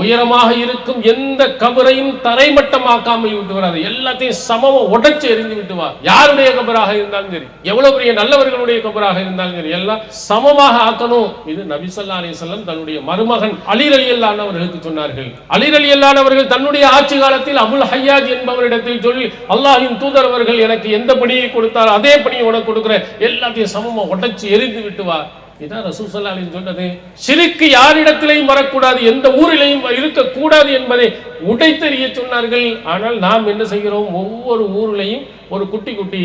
உயரமாக இருக்கும் எந்த கபரையும் தரைமட்டமாக்காமல் விட்டுவார். எல்லாத்தையும் சமமா உடைச்சு எரிந்து விட்டுவார். யாருடைய கபராக இருந்தாலும் சரி, எவ்வளவு பெரிய நல்லவர்களுடைய கபராக இருந்தாலும் சரி, எல்லாம் சமமாக ஆக்கணும். இது நபி ஸல்லல்லாஹு அலைஹி வஸல்லம் தன்னுடைய மருமகன் அலி ரலியல்லாஹு அன்ஹு அவர்களுக்கு சொன்னார்கள். அலி ரலியல்லாஹு அன்ஹு அவர்கள் தன்னுடைய ஆட்சி காலத்தில் அபுல் ஹய்யாஜ் என்பவரிடத்தில் சொல்லி, அல்லாஹ்வின் தூதர் அவர்கள் எனக்கு எந்த பணியை கொடுத்தாரோ அதே பணியை உனக்கு கொடுக்கிறேன், எல்லாத்தையும் சமமா உடைச்சு எரிந்து விட்டுவார். இதான் ரசூல் ஸல்லல்லாஹு அலைஹி வஸல்லம் சொன்னது. ஷிர்க் யாரிடத்திலையும் வரக்கூடாது, எந்த ஊரிலையும் இருக்கக்கூடாது என்பதை உடைத்தெறிய சொன்னார்கள். ஆனால் நாம் என்ன செய்கிறோம்? ஒவ்வொரு ஊரிலையும் ஒரு குட்டி குட்டி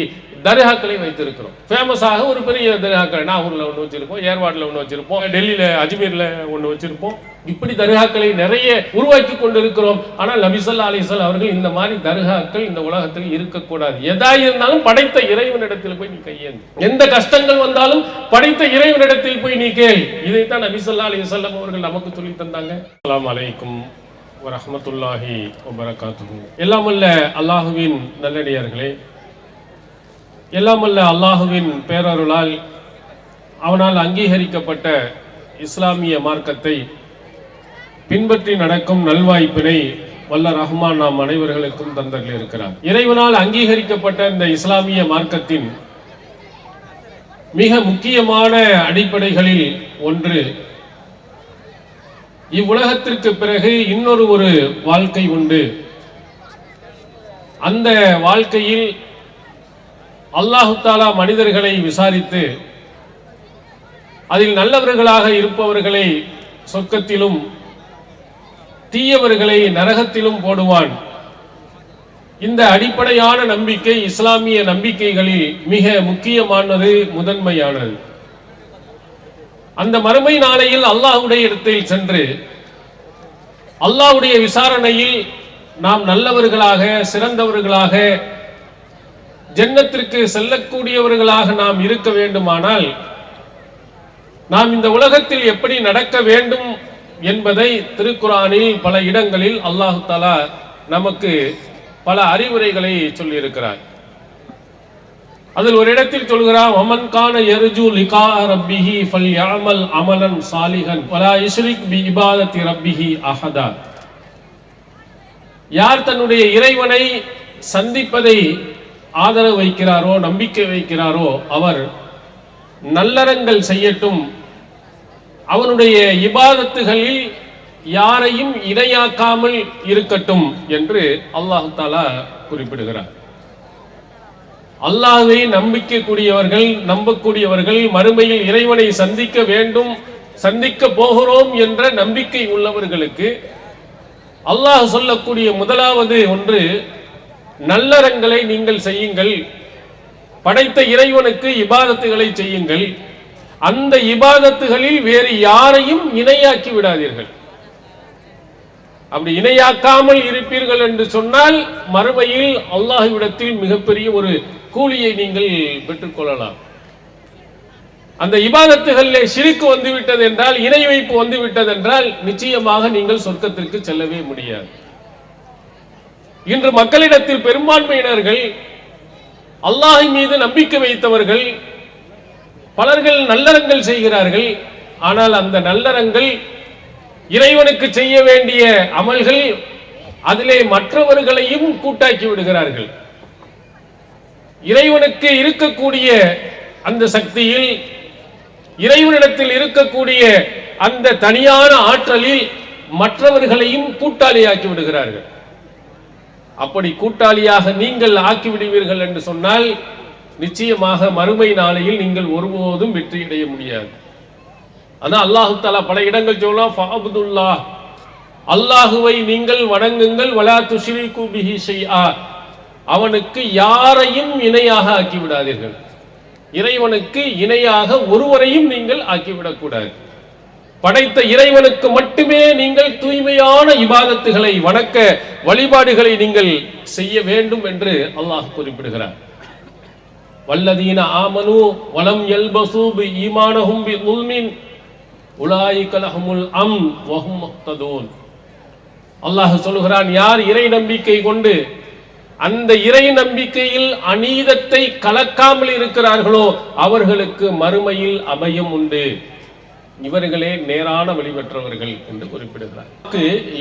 தர்காக்களை வைத்திருக்கிறோம். ஃபேமஸாக ஒரு பெரிய தர்காக்கள் நாகூர்ல ஒன்று வச்சிருப்போம், ஏர்வாடில் ஒன்று வச்சிருப்போம், டெல்லியில அஜ்மீர்ல ஒன்று வச்சிருப்போம். இப்படி தர்காக்களை நிறைய உருவாக்கி கொண்டிருக்கிறோம். ஆனால் நபி ஸல்லல்லாஹு அலைஹி வஸல்லம் அவர்கள் இந்த மாதிரி தர்காக்கள் இந்த உலகத்தில் இருக்கக்கூடாது. எதா இருந்தாலும் படைத்த இறைவனிடத்தில் போய் நீ கையேந்து, எந்த கஷ்டங்கள் வந்தாலும் படைத்த இறைவனிடத்தில் போய் நீ கேள். இதைத்தான் நபி ஸல்லல்லாஹு அலைஹி வஸல்லம் அவர்கள் நமக்கு சொல்லி தந்தாங்க. அஸ்ஸலாமு அலைக்கும் வரஹ்மத்துல்லாஹி வபரகாத்துஹு. எல்லாம் வல்ல அல்லாஹுவின் நல்லடியார்களே, எல்லாம் வல்ல அல்லாஹுவின் பேரருளால் அவனால் அங்கீகரிக்கப்பட்ட இஸ்லாமிய மார்க்கத்தை பின்பற்றி நடக்கும் நல்வாய்ப்பினை வல்ல ரஹ்மான் நாம் அனைவர்களுக்கும் தந்தரில் இருக்கிறார். இறைவனால் அங்கீகரிக்கப்பட்ட இந்த இஸ்லாமிய மார்க்கத்தின் மிக முக்கியமான அடிப்படைகளில் ஒன்று, இவ்வுலகத்திற்கு பிறகு இன்னொரு ஒரு வாழ்க்கை உண்டு. அந்த வாழ்க்கையில் அல்லாஹு தஆலா மனிதர்களை விசாரித்து அதில் நல்லவர்களாக இருப்பவர்களை சொர்க்கத்திலும் தீயவர்களை நரகத்திலும் போடுவான். இந்த அடிப்படையான நம்பிக்கை இஸ்லாமிய நம்பிக்கைகளில் மிக முக்கியமானது, முதன்மையானது. அந்த மறுமை நாளையில் அல்லாஹ்வுடைய இடத்தில் சென்று அல்லாஹ்வுடைய விசாரணையில் நாம் நல்லவர்களாக சிறந்தவர்களாக ஜன்னத்திற்கு செல்லக்கூடியவர்களாக நாம் இருக்க வேண்டுமானால் நாம் இந்த உலகத்தில் எப்படி நடக்க வேண்டும் என்பதை திருக்குர்ஆனில் பல இடங்களில் அல்லாஹ் தஆலா நமக்கு பல அறிவுரைகளை சொல்லி இருக்கிறார். அதில் ஒரு இடத்தில் சொல்கிறார், வமன் கான யர்ஜு லிகா ரப்பிஹி ஃபல்யஅமல் அமலன் சாலிஹன் வலா யுஷ்ரிக் பி இபாதத்தி ரப்பிஹி அஹதா. யார் தன்னுடைய இறைவனை சந்திப்பதை ஆதரவு வைக்கிறாரோ, நம்பிக்கை வைக்கிறாரோ, அவர் நல்லறங்கள் செய்யட்டும், அவனுடைய இபாதத்துகளில் யாரையும் இணையாக்காமல் இருக்கட்டும் என்று அல்லாஹ் தஆலா குறிப்பிடுகிறார். அல்லாஹ்வை நம்பிக்கக்கூடியவர்கள், நம்பக்கூடியவர்கள், மறுமையில் இறைவனை சந்திக்க வேண்டும், சந்திக்க போகிறோம் என்ற நம்பிக்கை உள்ளவர்களுக்கு அல்லாஹ் சொல்லக்கூடிய முதலாவது ஒன்று, நல்லறங்களை நீங்கள் செய்யுங்கள், படைத்த இறைவனுக்கு இபாதத்துகளை செய்யுங்கள், அந்த இபாதத்துகளில் வேறு யாரையும் இணையாக்கி விடாதீர்கள். அப்படி இணையாக்காமல் இருப்பீர்கள் என்று சொன்னால் மறுமையில் அல்லாஹ்விடத்தில் மிகப்பெரிய ஒரு கூலியை நீங்கள் பெற்றுக்கொள்ளலாம். அந்த இபாதத்துகளிலே ஷிர்க் வந்துவிட்டது என்றால், இணை வைப்பு வந்துவிட்டது என்றால் நிச்சயமாக நீங்கள் சொர்க்கத்திற்கு செல்லவே முடியாது. இன்று மக்களிடத்தில் பெரும்பான்மையினர்கள், அல்லாஹ் மீது நம்பிக்கை வைத்தவர்கள், பலர்கள் நல்லறங்கள் செய்கிறார்கள். ஆனால் அந்த நல்லறங்கள், இறைவனுக்கு செய்ய வேண்டிய அமல்கள், அதிலே மற்றவர்களையும் கூட்டாக்கி விடுகிறார்கள். இறைவனுக்கு இருக்கக்கூடிய அந்த சக்தியில், இறைவனிடத்தில் இருக்கக்கூடிய அந்த தனியான ஆற்றலில் மற்றவர்களையும் கூட்டாளியாக்கி விடுகிறார்கள். அப்படி கூட்டாளியாக நீங்கள் ஆக்கிவிடுவீர்கள் என்று சொன்னால் நிச்சயமாக மறுமை நாளையில் நீங்கள் ஒருபோதும் வெற்றியடைய முடியாது. அதான் அல்லாஹ் தஆலா பல இடங்கள் சொல்றான், ஃபஅப்துல்லாஹ், அல்லாஹுவை நீங்கள் வணங்குங்கள், வலா துஷ்ரிகு பிஹி ஷைஆ, அவனுக்கு யாரையும் இணையாக ஆக்கி விடாதீர்கள். இறைவனுக்கு இணையாக ஒருவரையும் நீங்கள் ஆக்கிவிடக்கூடாது. படைத்த இறைவனுக்கு மட்டுமே நீங்கள் தூய்மையான இபாதத்துகளை, வணக்க வழிபாடுகளை நீங்கள் செய்ய வேண்டும் என்று அல்லாஹ் குறிப்பிடுகிறார். வல்லதீன ஆமனு வலம் யல்பசு பி ஈமானஹும் பி ظுல்மின் உலாயிக லஹுமுல் அம்ன் வஹும் முஹ்ததூன். அல்லாஹ் சொல்கிறான், யார் இறை நம்பிக்கை கொண்டு அந்த இறை நம்பிக்கையில் அநீதத்தை கலக்காமல் இருக்கிறார்களோ அவர்களுக்கு மறுமையில் அபயம் உண்டு. இவர்களே நேரான வழி பெற்றவர்கள் என்று குறிப்பிடுகிறார்.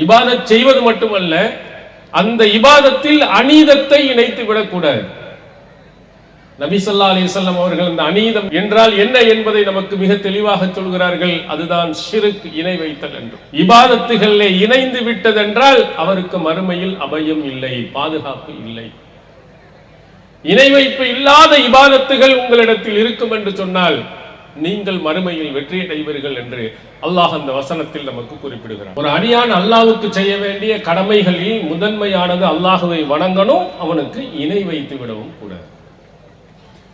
இபாதத் செய்வது மட்டுமல்ல, அந்த இபாதத்தில் அநீதத்தை இணைத்து விடக்கூடாது. நபி ஸல்லல்லாஹு அலைஹி வஸல்லம் அவர்கள் அந்த அநீதம் என்றால் என்ன என்பதை நமக்கு மிக தெளிவாக சொல்கிறார்கள். அதுதான் ஷிர்க், இணை வைத்தல் என்று. இபாதத்துகளிலே இணைந்து விட்டதென்றால் அவருக்கு மறுமையில் அபயம் இல்லை, பாதுகாப்பு இல்லை. இணை வைப்பு இல்லாத இபாதத்துகள் உங்களிடத்தில் இருக்கும் என்று சொன்னால் நீங்கள் மறுமையில் வெற்றி அடைவீர்கள் என்று அல்லாஹ் அந்த வசனத்தில் நமக்கு குறிப்பிடுகிறார். ஒரு அடியான் அல்லாஹ்வுக்கு செய்ய வேண்டிய கடமைகளில் முதன்மையானது அல்லாஹ்வை வணங்கணும், அவனுக்கு இணை வைத்து விடவும் கூடாது.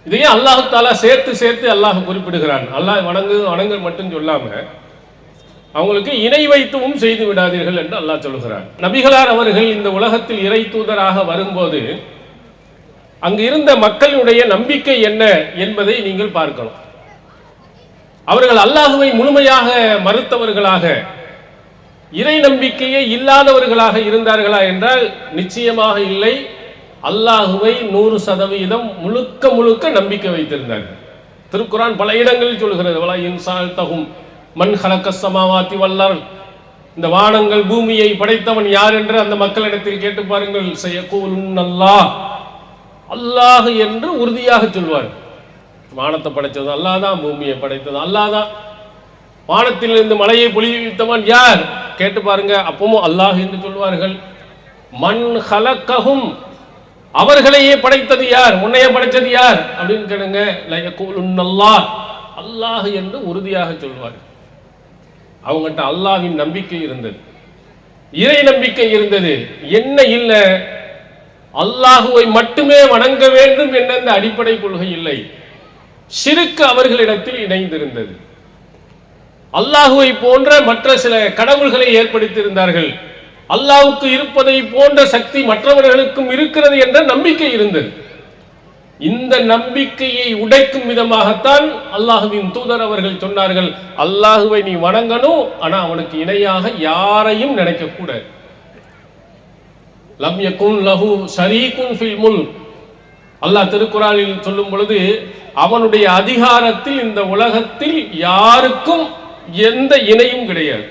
இதையே அல்லாஹ் தஆலா சேர்த்து அல்லாஹ் குறிப்பிடுகிறான். அல்லாஹ் வணங்க மட்டும் சொல்லாம அவங்களுக்கு இணை வைத்துவும் செய்து விடாதீர்கள் என்று அல்லாஹ் சொல்கிறான். நபிகளார் அவர்கள் இந்த உலகத்தில் இறை தூதராக வரும்போது அங்கு இருந்த மக்களுடைய நம்பிக்கை என்ன என்பதை நீங்கள் பார்க்கணும். அவர்கள் அல்லாஹுவை முழுமையாக மறுத்தவர்களாக, இறை நம்பிக்கையே இல்லாதவர்களாக இருந்தார்களா என்றால் நிச்சயமாக இல்லை. அல்லாஹுவை 100% முழுக்க நம்பிக்கை வைத்திருந்தார்கள். திருக்குரான் பல இடங்களில் சொல்கிறது, வலா இன்சால் தகும் மன் ஹலக்கஸ் ஸமாவாதி வல் அர்த், இந்த வானங்கள் பூமியை படைத்தவன் யார் என்று அந்த மக்களிடத்தில் கேட்டு பாருங்கள். ஸயகூலுன் அல்லாஹ், அல்லாஹ் என்று உறுதியாக சொல்வார். வானத்தை படைத்தது அல்லாஹ் தான், பூமியை படைத்தது அல்லாஹ் தான். வானத்திலிருந்து மழையை பொழிவித்தவன் யார் கேட்டு பாருங்க, அப்பவும் அல்லாஹ் என்று சொல்வார்கள். மன் ஹலக்கஹும், அவர்களையே படைத்தது யார், உன்னையே படைத்தது யார் அப்படின்னு கேளுங்க. லயகூலுன் அல்லாஹ், அல்லாஹ் என்று உறுதியாக சொல்வார். அவங்ககிட்ட அல்லாஹ்வின் நம்பிக்கை இருந்தது, இறை நம்பிக்கை இருந்தது. என்ன இல்லை, அல்லாஹுவை மட்டுமே வணங்க வேண்டும் என்ற அந்த அடிப்படை கொள்கை இல்லை. ஷிர்க் அவர்களிடத்தில் இணைந்திருந்தது. அல்லாஹுவை போன்ற மற்ற சில கடவுள்களை ஏற்படுத்தியிருந்தார்கள். அல்லாஹ்வுக்கு இருப்பதை போன்ற சக்தி மற்றவர்களுக்கும் இருக்கிறது என்ற நம்பிக்கை இருந்தது. இந்த நம்பிக்கையை உடைக்கும் விதமாகத்தான் அல்லாஹுவின் தூதர் அவர்கள் சொன்னார்கள், அல்லாஹுவை நீ வணங்கணும், ஆனா அவனுக்கு இணையாக யாரையும் நினைக்க கூடாது. லம் யகுன் லஹு ஷரீகுன் ஃபில் முல்க், அல்லாஹ் திருக்குர்ஆனில் சொல்லும் பொழுது அவனுடைய அதிகாரத்தில் இந்த உலகத்தில் யாருக்கும் எந்த இணையும் கிடையாது.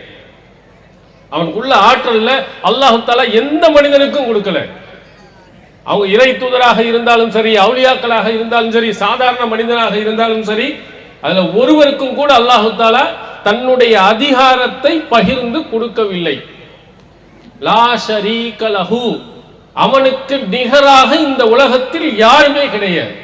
அவனுக்குள்ள ஆற்றல்ல அல்லாஹ் தஆலா எந்த மனிதனுக்கும் கொடுக்கல. அவங்க இறை தூதராக இருந்தாலும் சரி, அவுலியாக்களாக இருந்தாலும் சரி, சாதாரண மனிதனாக இருந்தாலும் சரி, அதுல ஒருவருக்கும் கூட அல்லாஹ் தஆலா தன்னுடைய அதிகாரத்தை பகிர்ந்து கொடுக்கவில்லை. லா ஷரீக லஹு, அவனுக்கு நிகராக இந்த உலகத்தில் யாருமே கிடையாது.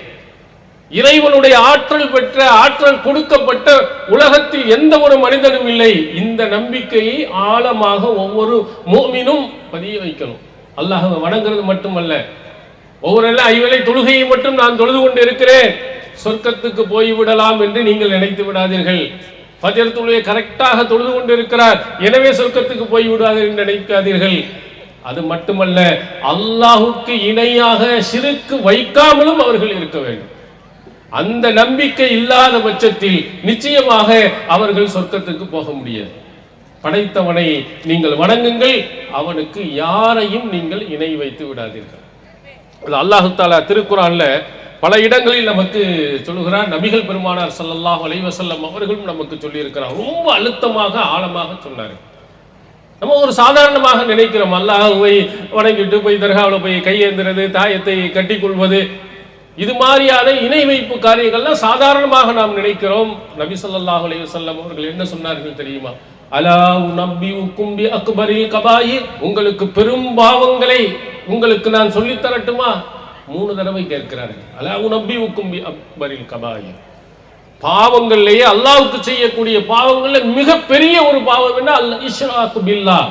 இறைவனுடைய ஆற்றல் பெற்ற, ஆற்றல் கொடுக்கப்பட்ட உலகத்தில் எந்த ஒரு மனிதனும் இல்லை. இந்த நம்பிக்கையை ஆழமாக ஒவ்வொரு முஃமினும் பதிய வைக்கணும். அல்லாஹ்வை வணங்குறது மட்டுமல்ல, ஒவ்வொரு ஐவேளை தொழுகையை மட்டும் நான் தொழுது கொண்டு இருக்கிறேன், சொர்க்கத்துக்கு போய்விடலாம் என்று நீங்கள் நினைத்து விடாதீர்கள். ஃபஜர் தொழுகை கரெக்டாக தொழுது கொண்டு இருக்கிறார், எனவே சொர்க்கத்துக்கு போய்விடாதீர்கள் என்று நினைக்காதீர்கள். அது மட்டுமல்ல, அல்லாஹுக்கு இணையாக ஷிர்க் வைக்காமலும் அவர்கள் இருக்க வேண்டும். அந்த நம்பிக்கை இல்லாத பட்சத்தில் நிச்சயமாக அவர்கள் சொர்க்கத்துக்கு போக முடியாது. படைத்தவனை நீங்கள் வணங்குங்கள், அவனுக்கு யாரையும் நீங்கள் இணை வைத்து விடாதீர்கள். அல்லாஹ் தஆலா திருக்குர்ஆன்ல பல இடங்களில் நமக்கு சொல்லுகிறார். நபிகள் பெருமானார் ஸல்லல்லாஹு அலைஹி வஸல்லம் அவர்களும் நமக்கு சொல்லி இருக்கிறார். ரொம்ப அழுத்தமாக ஆழமாக சொன்னார். நம்ம ஒரு சாதாரணமாக நினைக்கிறோம், அல்லாஹ்வை வணங்கிட்டு போய் தர்காவில் போய் கையேந்துறது, தாயத்தை கட்டி கொள்வது, இது மாதிரியான இணை வைப்பு காரியங்கள்லாம் சாதாரணமாக நாம் நினைக்கிறோம். நபி ஸல்லல்லாஹு அலைஹி வஸல்லம் அவர்கள் என்ன சொன்னார்கள் தெரியுமா? அலா உனப்பியுக்கும் பி அக்பரில் கபாயிர், உங்களுக்கு பெரும் பாவங்களை உங்களுக்கு நான் சொல்லி தரட்டுமா? 3 தடவை கேட்கிறார்கள். அலா உனப்பியுக்கும் பி அக்பரில் கபாயிர், பாவங்கள்லேயே அல்லாஹ்வுக்கு செய்யக்கூடிய பாவங்கள்ல மிகப்பெரிய ஒரு பாவம் என்ன? அல் இஷ்ராக்கு பில்லாஹ்,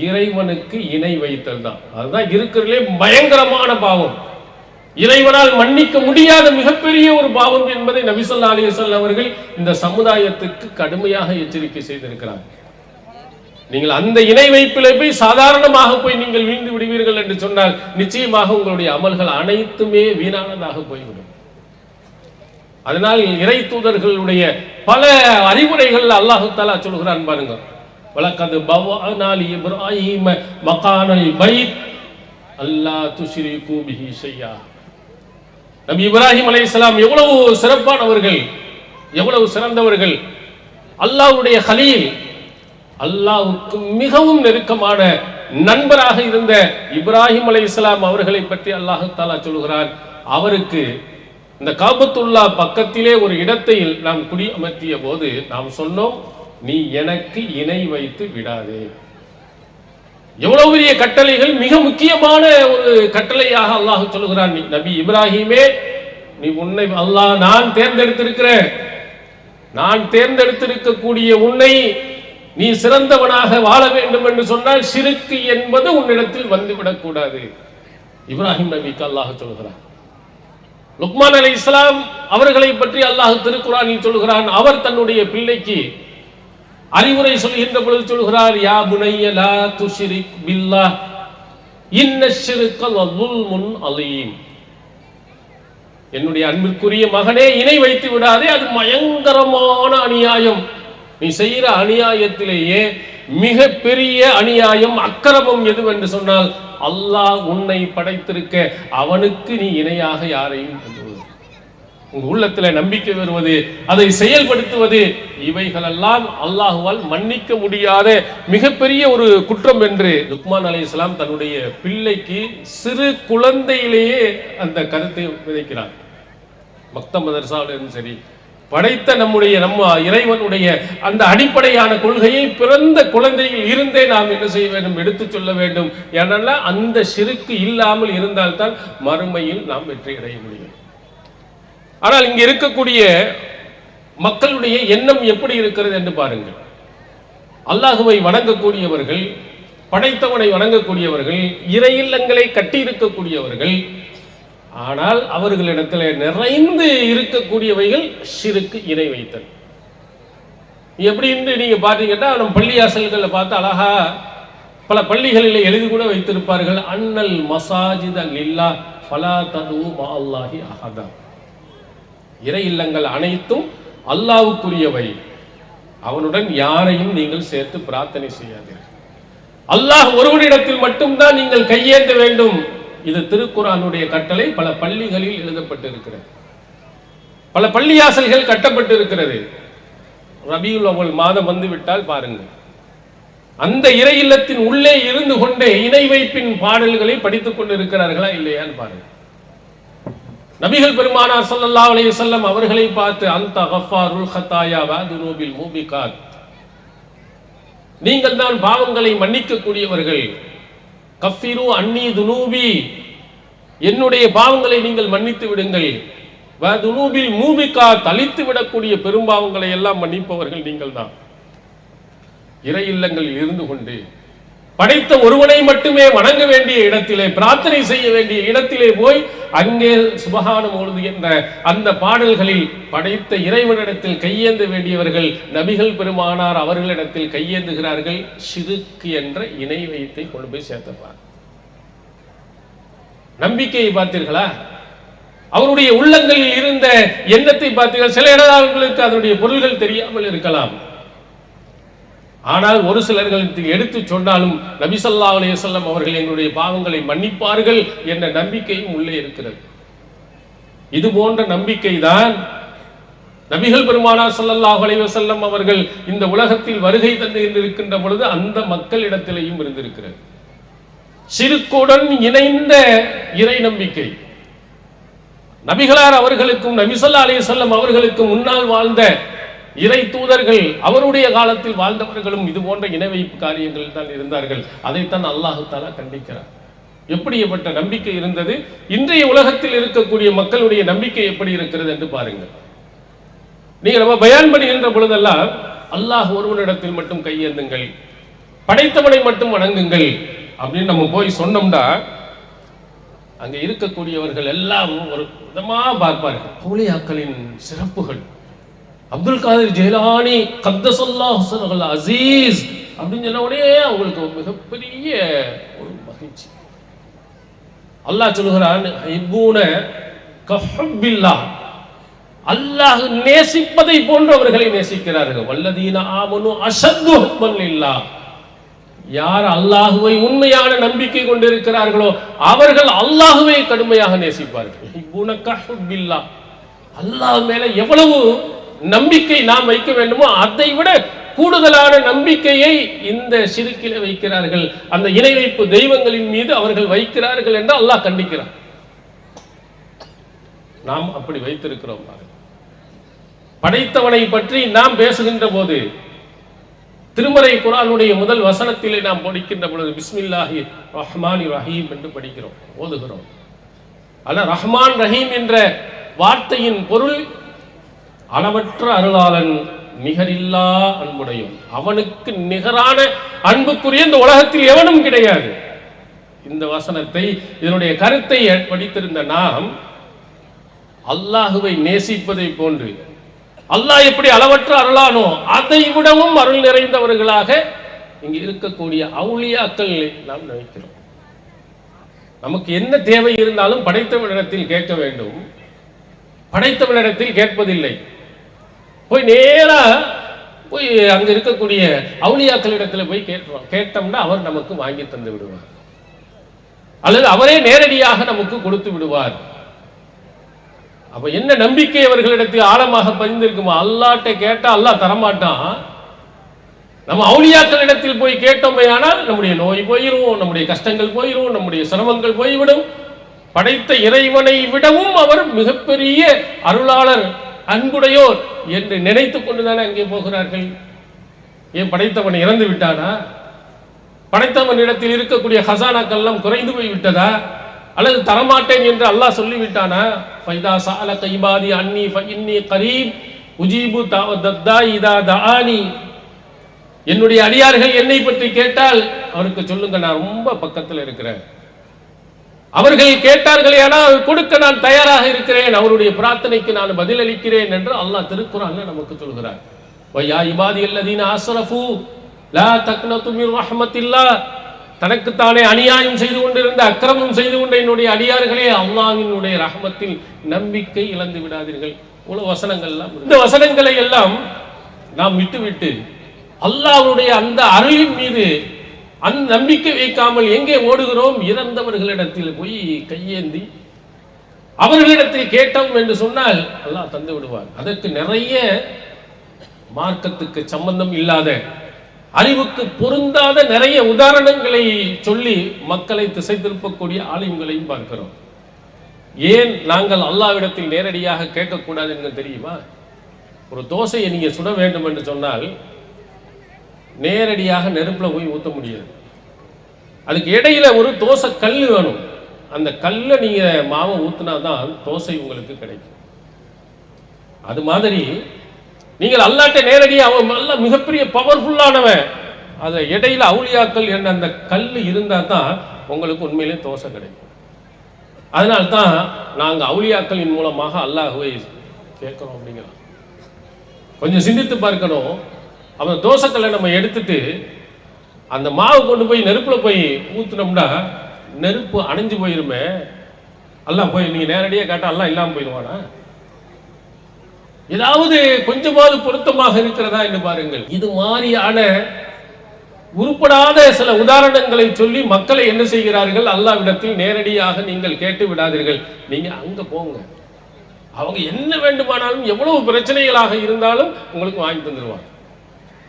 இறைவனுக்கு இணை வைத்தல் தான். அதுதான் இருக்கிறதுலே பயங்கரமான பாவம், இறைவனால் மன்னிக்க முடியாத மிகப்பெரிய ஒரு பாவம் என்பதை நபி ஸல்லல்லாஹு அலைஹி வஸல்லம் அவர்கள் இந்த சமுதாயத்துக்கு கடுமையாக எச்சரிக்கை செய்திருக்கிறார். நீங்கள் அந்த இணை வைப்பிலே போய் சாதாரணமாக போய் நீங்கள் வீழ்ந்து விடுவீர்கள் என்று சொன்னால் நிச்சயமாக உங்களுடைய அமல்கள் அனைத்துமே வீணானதாக போய்விடும். அதனால் இறை தூதர்களுடைய பல அறிவுரைகள் அல்லாஹ் தஆலா சொல்கிறான் பாருங்க. வலக்கத் பவஅனா லி இப்ராஹீம மகானல் பைத் அல்லா துஷ்ரிகு பிஹி ஷையா. நபி இப்ராஹிம் அலைஹிஸ்ஸலாம் எவ்வளவு சிறப்பானவர்கள், எவ்வளவு சிறந்தவர்கள். அல்லாஹ்வுடைய கலீல், அல்லாஹ்வுக்கு மிகவும் நெருக்கமான நண்பராக இருந்த இப்ராஹிம் அலைஹிஸ்ஸலாம் அவர்களை பற்றி அல்லாஹ் தஆலா சொல்கிறார். அவருக்கு இந்த காபத்துல்லா பக்கத்திலே ஒரு இடத்தை நாம் குடி அமர்த்திய போது நாம் சொன்னோம், நீ எனக்கு இணை வைத்து விடாதே. எவ்வளவு பெரிய கட்டளைகள்! மிக முக்கியமான ஒரு கட்டளையாக அல்லாஹ் சொல்கிறான், நபி இப்ராஹிமே, நீ உன்னை அல்லாஹ் நான் தேர்ந்தெடுத்திருக்கக்கூடிய உன்னை நீ சிறந்தவனாக வாழ வேண்டும் என்று சொன்னால் ஷிர்க் என்பது உன்னிடத்தில் வந்துவிடக் கூடாது. இப்ராஹிம் நபிக்கு அல்லாஹ் சொல்கிறான். லுக்மான் அலைஹிஸ்ஸலாம் அவர்களை பற்றி அல்லாஹ் திருக்குர்ஆனில் சொல்கிறான். அவர் தன்னுடைய பிள்ளைக்கு அறிவுரை சொல்கின்ற பொழுது சொல்கிறார், யா புனைய லா துஷ்ரிக் பில்லாஹ் இன்னஷ் ஷிர்க லظுல்முன் அலீம். என்னுடைய அன்பிற்குரிய மகனே, இணை வைத்து விடாதே, அது பயங்கரமான அநியாயம். நீ செய்கிற அநியாயத்திலேயே மிக பெரிய அநியாயம், அக்கிரமம் எதுவென்று சொன்னால், அல்லாஹ் உன்னை படைத்திருக்க அவனுக்கு நீ இணையாக யாரையும் உங்க உள்ளத்துல நம்பிக்கை வருவது, அதை செயல்படுத்துவது, இவைகளெல்லாம் அல்லாஹுவால் மன்னிக்க முடியாத மிகப்பெரிய ஒரு குற்றம் என்று லுக்மான் அலைஹிஸ்ஸலாம் தன்னுடைய பிள்ளைக்கு சிறு குழந்தையிலேயே அந்த கருத்தை விதைக்கிறார். மக்த மதரசாவிலும் சரி, படைத்த நம்ம இறைவனுடைய அந்த அடிப்படையான கொள்கையை பிறந்த குழந்தையில் இருந்தே நாம் என்ன செய்ய வேண்டும், எடுத்து சொல்ல வேண்டும். ஏனென்றால் அந்த ஷிர்க் இல்லாமல் இருந்தால்தான் மறுமையில் நாம் வெற்றி அடைய முடியும். ஆனால் இங்க இருக்கக்கூடிய மக்களுடைய எண்ணம் எப்படி இருக்கிறது என்று பாருங்கள். அல்லாஹுவை வணங்கக்கூடியவர்கள், படைத்தவனை வணங்கக்கூடியவர்கள், இறை இல்லங்களை கட்டி இருக்கக்கூடியவர்கள், ஆனால் அவர்களிடத்தில் நிறைந்து இருக்கக்கூடியவைகள் ஷிர்க், இணை வைத்தல். எப்படின்னு நீங்க பாத்தீங்கன்னா, நம் பள்ளியாசல்களை பார்த்து அழகா பல பள்ளிகளில் எழுதி கூட வைத்திருப்பார்கள், அன்னல் மசாஜித லில்லாஹ் ஃபலா தது மஅல்லாஹி அஹதா. இறை இல்லங்கள் அனைத்தும் அல்லாஹ்வுக்குரியவை, அவனுடன் யாரையும் நீங்கள் சேர்த்து பிரார்த்தனை செய்யாதீர்கள். அல்லாஹ் ஒருவனிடத்தில் மட்டும்தான் நீங்கள் கையேந்த வேண்டும். இது திருக்குர்ஆனுடைய கட்டளை. பல பள்ளிகளில் எழுதப்பட்டிருக்கிறது, பல பள்ளியாசல்கள் கட்டப்பட்டிருக்கிறது. ரபியுல் அவ்வல் மாதம் வந்துவிட்டால் பாருங்கள், அந்த இறை இல்லத்தின் உள்ளே இருந்து கொண்டே இணை வைப்பின் பாடல்களை படித்துக் கொண்டிருக்கிறார்களா இல்லையான்னு பாருங்கள். நபிகள் பெருமானார் ஸல்லல்லாஹு அலைஹி வஸல்லம் அவர்களை பார்த்து, அந்த கஃபாருல் ஹதாயா வ துனூபில் மூபிகாத், நீங்கள் தான் பாவங்களை மன்னிக்க கூடியவர்கள். கஃபிரு அன்னி துனூபி, என்னுடைய பாவங்களை நீங்கள் மன்னித்து விடுங்கள். வ துனூபில் மூபிகாத், அழித்து விடக்கூடிய பெரும்பாவங்களை எல்லாம் மன்னிப்பவர்கள் நீங்கள் தான். இறை இல்லங்களில் இருந்து கொண்டு படைத்த ஒருவனை மட்டுமே வணங்க வேண்டிய இடத்திலே, பிரார்த்தனை செய்ய வேண்டிய இடத்திலே போய் அங்கே சுபஹானம் ஓதுகின்ற அந்த பாடல்களில் படைத்த இறைவனிடத்தில் கையேந்த வேண்டியவர்கள் நபிகள் பெருமானார் அவர்களிடத்தில் கையேந்துகிறார்கள். ஷிர்க் என்ற இணை வைத்தை கொண்டு போய் சேர்த்தப்பார். நம்பிக்கையை பார்த்தீர்களா? அவருடைய உள்ளங்களில் இருந்த எண்ணத்தை பார்த்தீர்கள். சில இடங்களுக்கு அதனுடைய பொருள்கள் தெரியாமல் இருக்கலாம், ஆனால் ஒரு சிலர்களுக்கு எடுத்து சொன்னாலும் நபி ஸல்லல்லாஹு அலைஹி வஸல்லம் அவர்கள் எங்களுடைய பாவங்களை மன்னிப்பார்கள் என்ற நம்பிக்கையும் உள்ளே இருக்கிறது. இது போன்ற நம்பிக்கை தான் நபிகள் பெருமானார் ஸல்லல்லாஹு அலைஹி வஸல்லம் அவர்கள் இந்த உலகத்தில் வருகை தந்து இருக்கின்ற பொழுது அந்த மக்களிடத்திலேயும் இருந்திருக்கிறது. ஷிர்க்குடன் இணைந்த இறை நம்பிக்கை. நபிகளார் அவர்களுக்கும் நபி ஸல்லல்லாஹு அலைஹி வஸல்லம் அவர்களுக்கு முன்னால் வாழ்ந்த இறை தூதர்கள், அவருடைய காலத்தில் வாழ்ந்தவர்களும் இது போன்ற இணை வைப்பு காரியங்கள் தான் இருந்தார்கள். அதைத்தான் அல்லாஹ் தஆலா கண்டிக்கிறார். எப்படிப்பட்ட நம்பிக்கை இருந்தது, இன்றைய உலகத்தில் இருக்கக்கூடிய மக்களுடைய நம்பிக்கை எப்படி இருக்கிறது என்று பாருங்கள். நீங்க நம்ம பயான் பண்ணுகின்ற பொழுதெல்லாம் அல்லாஹ் ஒருவனிடத்தில் மட்டும் கையேந்துங்கள், படைத்தவனை மட்டும் வணங்குங்கள் அப்படின்னு நம்ம போய் சொன்னோம்னா அங்க இருக்கக்கூடியவர்கள் எல்லாம் ஒரு விதமா பார்ப்பார்கள். அவுலியாக்களின் சிறப்புகள், அப்துல் காதிர் ஜெயிலானி கத்தஸல்லாஹு சிர்ரஹுல் அஸீஸ் அப்படின்னு சொன்ன உடனே அவங்களுக்கு மிகப்பெரிய ஒரு மகிழ்ச்சி. அல்லாஹ் சொல்கிறான், ஹிப்பூன கஹுப்பில்லாஹ், அல்லாஹ் நேசிப்பதை போன்று அவர்களை நேசிக்கிறார்கள். வல்லதீன ஆமனு அஷத்து ஹுப்பன் லில்லாஹ், யார் அல்லாஹுவை உண்மையான நம்பிக்கை கொண்டிருக்கிறார்களோ அவர்கள் அல்லாஹுவை கடுமையாக நேசிப்பார்கள். ஹிப்பூன கஹுப்பில்லாஹ், அல்லாஹ் மேல எவ்வளவு நம்பிக்கை நாம் வைக்க வேண்டுமோ அதை விட கூடுதலான நம்பிக்கையை இந்த ஷிர்கிலே வைக்கிறார்கள். அந்த இணை வைப்பு தெய்வங்களின் மீது அவர்கள் வைக்கிறார்கள் என்று அல்லாஹ் கண்டிக்கிறார். நாம் அப்படி வைத்திருக்கிறோம். படைத்தவனை பற்றி நாம் பேசுகின்ற போது திருமறை குர்ஆனுடைய முதல் வசனத்திலே நாம் படிக்கின்ற பொழுது பிஸ்மில்லாஹி ரஹ்மானிர் ரஹீம் என்று படிக்கிறோம், ஓதுகிறோம். ஆனால் ரஹ்மான் ரஹீம் என்ற வார்த்தையின் பொருள் அளவற்ற அருளாளன், நிகரில்லா அன்புடையும். அவனுக்கு நிகரான அன்புக்குரிய இந்த உலகத்தில் எவனும் கிடையாது. இந்த வசனத்தை, இதனுடைய கருத்தை படித்திருந்த நாம் அல்லாஹுவை நேசிப்பதை போன்று, அல்லாஹ் எப்படி அளவற்ற அருளானோ அதை விடவும் அருள் நிறைந்தவர்களாக இங்கு இருக்கக்கூடிய அவுலியாக்கள் நாம் நினைக்கிறோம். நமக்கு என்ன தேவை இருந்தாலும் படைத்தவனிடத்தில் கேட்க வேண்டும். படைத்தவனிடத்தில் கேட்பதில்லை. போய் நேரா போய் அங்க இருக்கக்கூடிய அவுலியாக்களிடத்தில் போய் கேட்டோம்னா அவர் நமக்கு வாங்கி தந்து விடுவார், அல்லது அவரே நேரடியாக நமக்கு கொடுத்து விடுவார். அப்ப என்ன நம்பிக்கை அவர்களிடத்தில் ஆழமாக பதிந்திருக்குமா? அல்லாட்ட கேட்டா அல்லாஹ் தரமாட்டான். நம்ம அவுலியாக்களிடத்தில் போய் கேட்டோமே ஆனால் நம்முடைய நோய் போயிரும், நம்முடைய கஷ்டங்கள் போயிரும், நம்முடைய சிரமங்கள் போய்விடும். படைத்த இறைவனை விடவும் அவர் மிகப்பெரிய அருளாளர், அன்புடையோர் என்று நினைத்துக் கொண்டுதானே அங்கே போகிறார்கள். ஏன் படைத்தவன் இறந்து விட்டானா? படைத்தவன் இடத்தில் இருக்கக்கூடிய ஹசானாக்கள் எல்லாம் குறைந்து போய் விட்டதா? அல்லது தரமாட்டேன் என்று அல்லாஹ் சொல்லிவிட்டானா? ஃபைதா சஅலக இபாதி அன்னி ஃபஇன்னி கரீப் உஜீபு தஅதாஇ இதா தஆனி. என்னுடைய அடியார்கள் என்னை பற்றி கேட்டால் அவருக்கு சொல்லுங்க, நான் ரொம்ப பக்கத்தில் இருக்கிறேன். அவர்கள் கேட்டார்களே ஆனால் கொடுக்க நான் தயாராக இருக்கிறேன், அவருடைய பிரார்த்தனைக்கு நான் பதிலளிக்கிறேன் என்று அல்லாஹ் திருக்குர்ஆன்ல நமக்கு சொல்கிறார். வயா இபாதி அல்லதீன அஸ்ரஃபு லா தக்னது மிர் ரஹ்மத்தில்லாஹ். தனக்குத்தானே அநியாயம் செய்து கொண்டிருந்த, அக்கிரமம் செய்து கொண்ட என்னுடைய அடியார்களே, அல்லாஹ்வினுடைய ரஹ்மத்தில் நம்பிக்கை இழந்து விடாதீர்கள். இவ்வளவு வசனங்கள் எல்லாம், இந்த வசனங்களை எல்லாம் நாம் விட்டுவிட்டு அல்லாஹ்வுடைய அந்த அருளின் மீது அந்த நம்பிக்கை வைக்காமல் எங்கே ஓடுகிறோம்? இறந்தவர்களிடத்தில் போய் கையேந்தி அவர்களிடத்தில் கேட்டோம் என்று சொன்னால் அல்லாஹ் தந்து விடுவார். அதற்கு நிறைய மார்க்கத்துக்கு சம்பந்தம் இல்லாத, அறிவுக்கு பொருந்தாத நிறைய உதாரணங்களை சொல்லி மக்களை திசை திருப்பக்கூடிய ஆலிம்களையும் பார்க்கிறோம். ஏன் நாங்கள் அல்லாஹ்விடத்தில் நேரடியாக கேட்கக்கூடாது என்று தெரியுமா? ஒரு தோசையை நீங்க சுட வேண்டும் என்று சொன்னால் நேரடியாக நெருப்புல போய் ஊற்ற முடியாது. அதுக்கு இடையில ஒரு தோசை கல் வேணும். அந்த கல்ல நீங்க மாவை ஊத்தினாதான் தோசை உங்களுக்கு கிடைக்கும். அது மாதிரி நீங்கள் அல்லாட்ட நேரடியாக, அவன் நல்ல மிகப்பெரிய பவர்ஃபுல்லானவன், அதை இடையில அவுலியாக்கள் என்ற அந்த கல் இருந்தால் தான் உங்களுக்கு உண்மையிலே தோசை கிடைக்கும். அதனால்தான் நாங்கள் அவுலியாக்களின் மூலமாக அல்லாஹ்வை கேட்கிறோம் அப்படிங்கிறோம். கொஞ்சம் சிந்தித்து பார்க்கணும். அவன் தோசைக்கல்லை நம்ம எடுத்துட்டு அந்த மாவு கொண்டு போய் நெருப்புல போய் ஊத்துனோம்னா நெருப்பு அணைஞ்சு போயிருமே. அல்லாஹ் போய் நீங்க நேரடியாக கேட்டா அல்லாஹ் இல்லாம போயிடுவானா? ஏதாவது கொஞ்சமாவது பொருத்தமாக இருக்கிறதா என்று பாருங்கள். இது மாதிரியான உருப்படாத சில உதாரணங்களை சொல்லி மக்களை என்ன செய்கிறார்கள்? அல்லாஹ்விடத்தில் நேரடியாக நீங்கள் கேட்டு விடாதீர்கள், நீங்க அங்க போங்க, அவங்க என்ன வேண்டுமானாலும் எவ்வளவு பிரச்சனைகளாக இருந்தாலும் உங்களுக்கு வாங்கி தந்துடுவாங்க.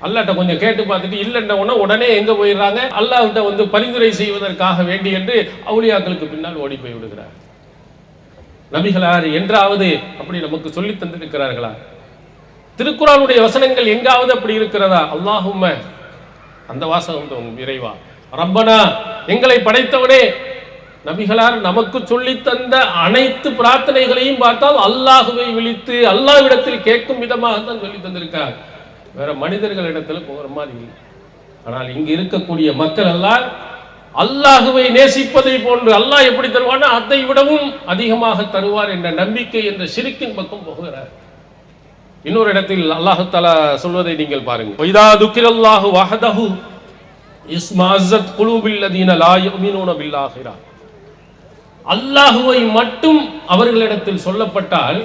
அல்லாஹ்ட்ட கொஞ்சம் கேட்டு பார்த்துட்டு இல்லைன்னா உடனே எங்க போயிடுறாங்க? அல்லாஹ்கிட்ட வந்து பரிந்துரை செய்வதற்காக வேண்டி என்று அவுலியாக்களுக்கு பின்னால் ஓடி போய் விடுகிறார். நபிகளார் என்றாவது அப்படி நமக்கு சொல்லி தந்திருக்கிறார்களா? திருக்குர்ஆனுடைய வசனங்கள் எங்காவது அப்படி இருக்கிறதா? அல்லாஹும்ம, அந்த வாசகம் இறைவா, ரப்பனா, எங்களை படைத்தவனே. நபிகளார் நமக்கு சொல்லி தந்த அனைத்து பிரார்த்தனைகளையும் பார்த்தால் அல்லாஹுவை விழித்து அல்லாஹ்விடத்தில் கேட்கும் விதமாக தான் சொல்லி தந்திருக்கார். வேற மனிதர்களிடத்துல போகிற மாதிரி இல்லை. ஆனால் இங்கு இருக்கக்கூடிய மக்கள் எல்லாம் அல்லாஹுவை நேசிப்பதை போன்று அல்லாஹ் எப்படி தருவானா அதை விடவும் அதிகமாக தருவார் என்ற நம்பிக்கை என்ற ஷிர்கின் பக்கம் போகிறார். இன்னொரு இடத்தில் அல்லாஹ் தஆலா சொல்வதை நீங்கள் பாருங்கள். வைதா துக்கிரல்லாஹு வஹதஹு இஸ்மஅஸத் குலூபில் லதீன லா யுமினூன பில் ஆகிரா. அல்லாஹுவை மட்டும் அவர்களிடத்தில் சொல்லப்பட்டால்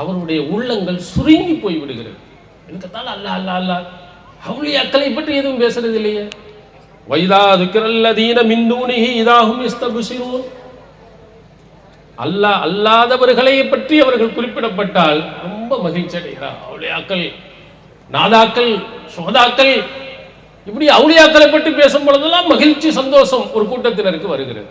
அவருடைய உள்ளங்கள் சுருங்கி போய் விடுகிறது. இதுக்குத்தான் அல்லாஹ் அல்லாஹ் அல்லாஹ் அவுலியாக்களை பற்றி எதுவும் பேசுறது இல்லையே. வைதா துக்கிரல்லதீன மின் தூனிஹி இதாஹும் யஸ்தப்ஷிரூன். அல்லாஹ் அல்லாதவர்களை பற்றி அவர்கள் குறிப்பிடப்பட்டால் ரொம்ப மகிழ்ச்சி அடைகிறார். அவுலியாக்கள், நாதாக்கள், சுஹதாக்கள், இப்படி அவுலியாக்களை பற்றி பேசும் பொழுதெல்லாம் மகிழ்ச்சி, சந்தோஷம் ஒரு கூட்டத்தினருக்கு வருகிறது.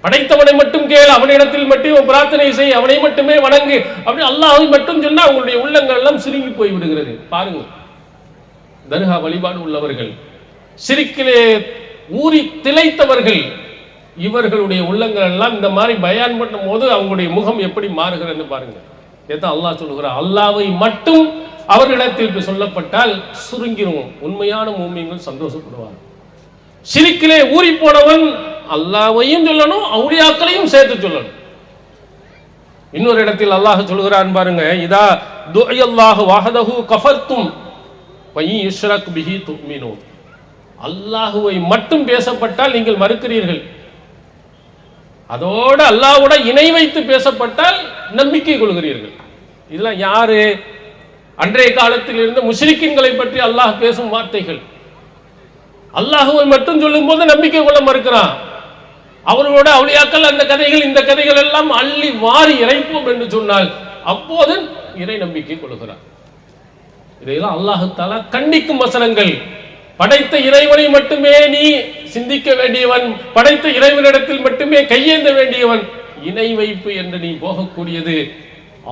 படைத்தவனை மட்டும் கேள், அவனிடத்தில் மட்டும் பிரார்த்தனை செய், அவனை மட்டுமே வணங்கு, அப்படி அல்லாஹ்வை மட்டும் சொன்னா அவங்களுடைய உள்ளங்கள் எல்லாம் சுருங்கி போய் விடுகிறது. பாருங்க, தர்கா வழிபாடு உள்ளவர்கள், சிரிக்கிலே ஊறி திளைத்தவர்கள், இவர்களுடைய உள்ளங்கள் எல்லாம் இந்த மாதிரி பயான் பண்ணும் போது அவங்களுடைய முகம் எப்படி மாறுகிறது பாருங்க. ஏதான் அல்லாஹ் சொல்லுகிறார், அல்லாஹ்வை மட்டும் அவர்களிடத்தில் சொல்லப்பட்டால் சுருங்கிரும். உண்மையான மூமின்கள் சந்தோஷப்படுவார். சிரிக்கிலே ஊறி போனவன் அல்லாஹ்வையும் சொல்லணும், அவுலியாக்களையும் சேர்த்து சொல்லணும். இன்னொரு இடத்தில் அல்லாஹ் சொல்கிறான் பாருங்க, இதா துஅல்லாஹு வஹதஹு கஃபர்தும் வ யுஷ்ரக் பிஹி துமினூன். அல்லாஹ்வை மட்டும் பேசப்பட்டால் நீங்கள் மறுக்கிறீர்கள், அதோடு அல்லாஹ்வோட இணை வைத்து பேசப்பட்டால் நம்பிக்கை கொள்கிறீர்கள். இதெல்லாம் யாரு? அன்றைய காலத்தில் இருந்த முஷ்ரிக்கீன்களை பற்றி அல்லாஹ் பேசும் வார்த்தைகள். அல்லாஹ்வை மட்டும் சொல்லும் போது நம்பிக்கை கொள்ள மறுக்கிறான். அவர்களோட அவுலியாக்கள் அந்த கதைகள் இந்த கதைகள் எல்லாம் அள்ளி வாரி இறைப்போம் என்று சொன்னால் அப்போது இறை நம்பிக்கை கொள்கிறார். இதையெல்லாம் அல்லாஹ் தஆலா கண்டிக்கும் வசனங்கள். படைத்த இறைவனை மட்டுமே நீ சிந்திக்க வேண்டியவன், படைத்த இறைவனிடத்தில் மட்டுமே கையேந்த வேண்டியவன். இணை வைப்பு என்று நீ போகக்கூடியது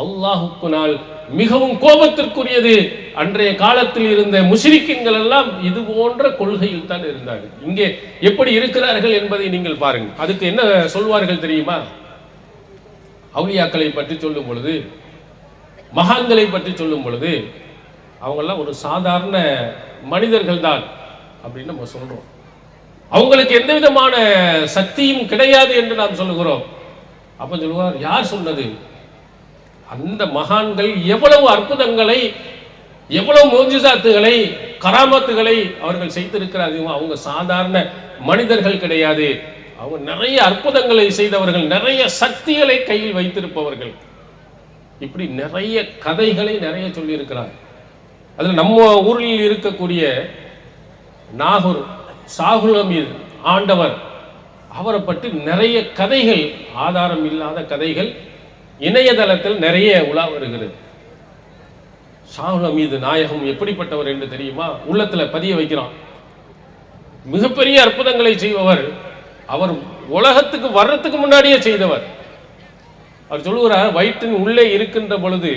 அல்லாஹுக்கு நாள் மிகவும் கோபத்திற்குரியது. அன்றைய காலத்தில் இருந்த முஷ்ரிக்கீன்கள் எல்லாம் இது போன்ற கொள்கையில் தான் இருந்தார்கள். இங்கே எப்படி இருக்கிறார்கள் என்பதை நீங்கள் பாருங்கள். அதுக்கு என்ன சொல்வார்கள் தெரியுமா? அவுலியாக்களை பற்றி சொல்லும் பொழுது, மகான்களை பற்றி சொல்லும் பொழுது, அவங்கெல்லாம் ஒரு சாதாரண மனிதர்கள் தான் அப்படின்னு நம்ம சொல்றோம். அவங்களுக்கு எந்த விதமான சக்தியும் கிடையாது என்று நாம் சொல்லுகிறோம். அப்ப சொல்லுவார், யார் சொன்னது? அந்த மகான்கள் எவ்வளவு அற்புதங்களை, எவ்வளவு மோஜிசாத்துகளை, கராமத்துகளை அவர்கள் செய்திருக்கிறார்கள். அவங்க சாதாரண மனிதர்கள் கிடையாது. அவங்க நிறைய அற்புதங்களை செய்தவர்கள், நிறைய சக்திகளை கையில் வைத்திருப்பவர்கள். இப்படி நிறைய கதைகளை நிறைய சொல்லி இருக்கிறார். அதில் நம்ம ஊரில் இருக்கக்கூடிய நாகூர் சாகுல் அமீர் ஆண்டவர், அவரை பற்றி நிறைய கதைகள், ஆதாரம் இல்லாத கதைகள் இணையதளத்தில் நிறைய உலா வருகிறது. சாகுல் அமீது நாயகம் எப்படிப்பட்டவர் என்று தெரியுமா? உள்ளத்துல பதிய வைக்கிறான். மிகப்பெரிய அற்புதங்களை செய்பவர். அவர் உலகத்துக்கு வர்றதுக்கு முன்னாடியே செய்தவர். அவர் சொல்லுகிறார், வயிற்றின் உள்ளே இருக்கின்ற பொழுது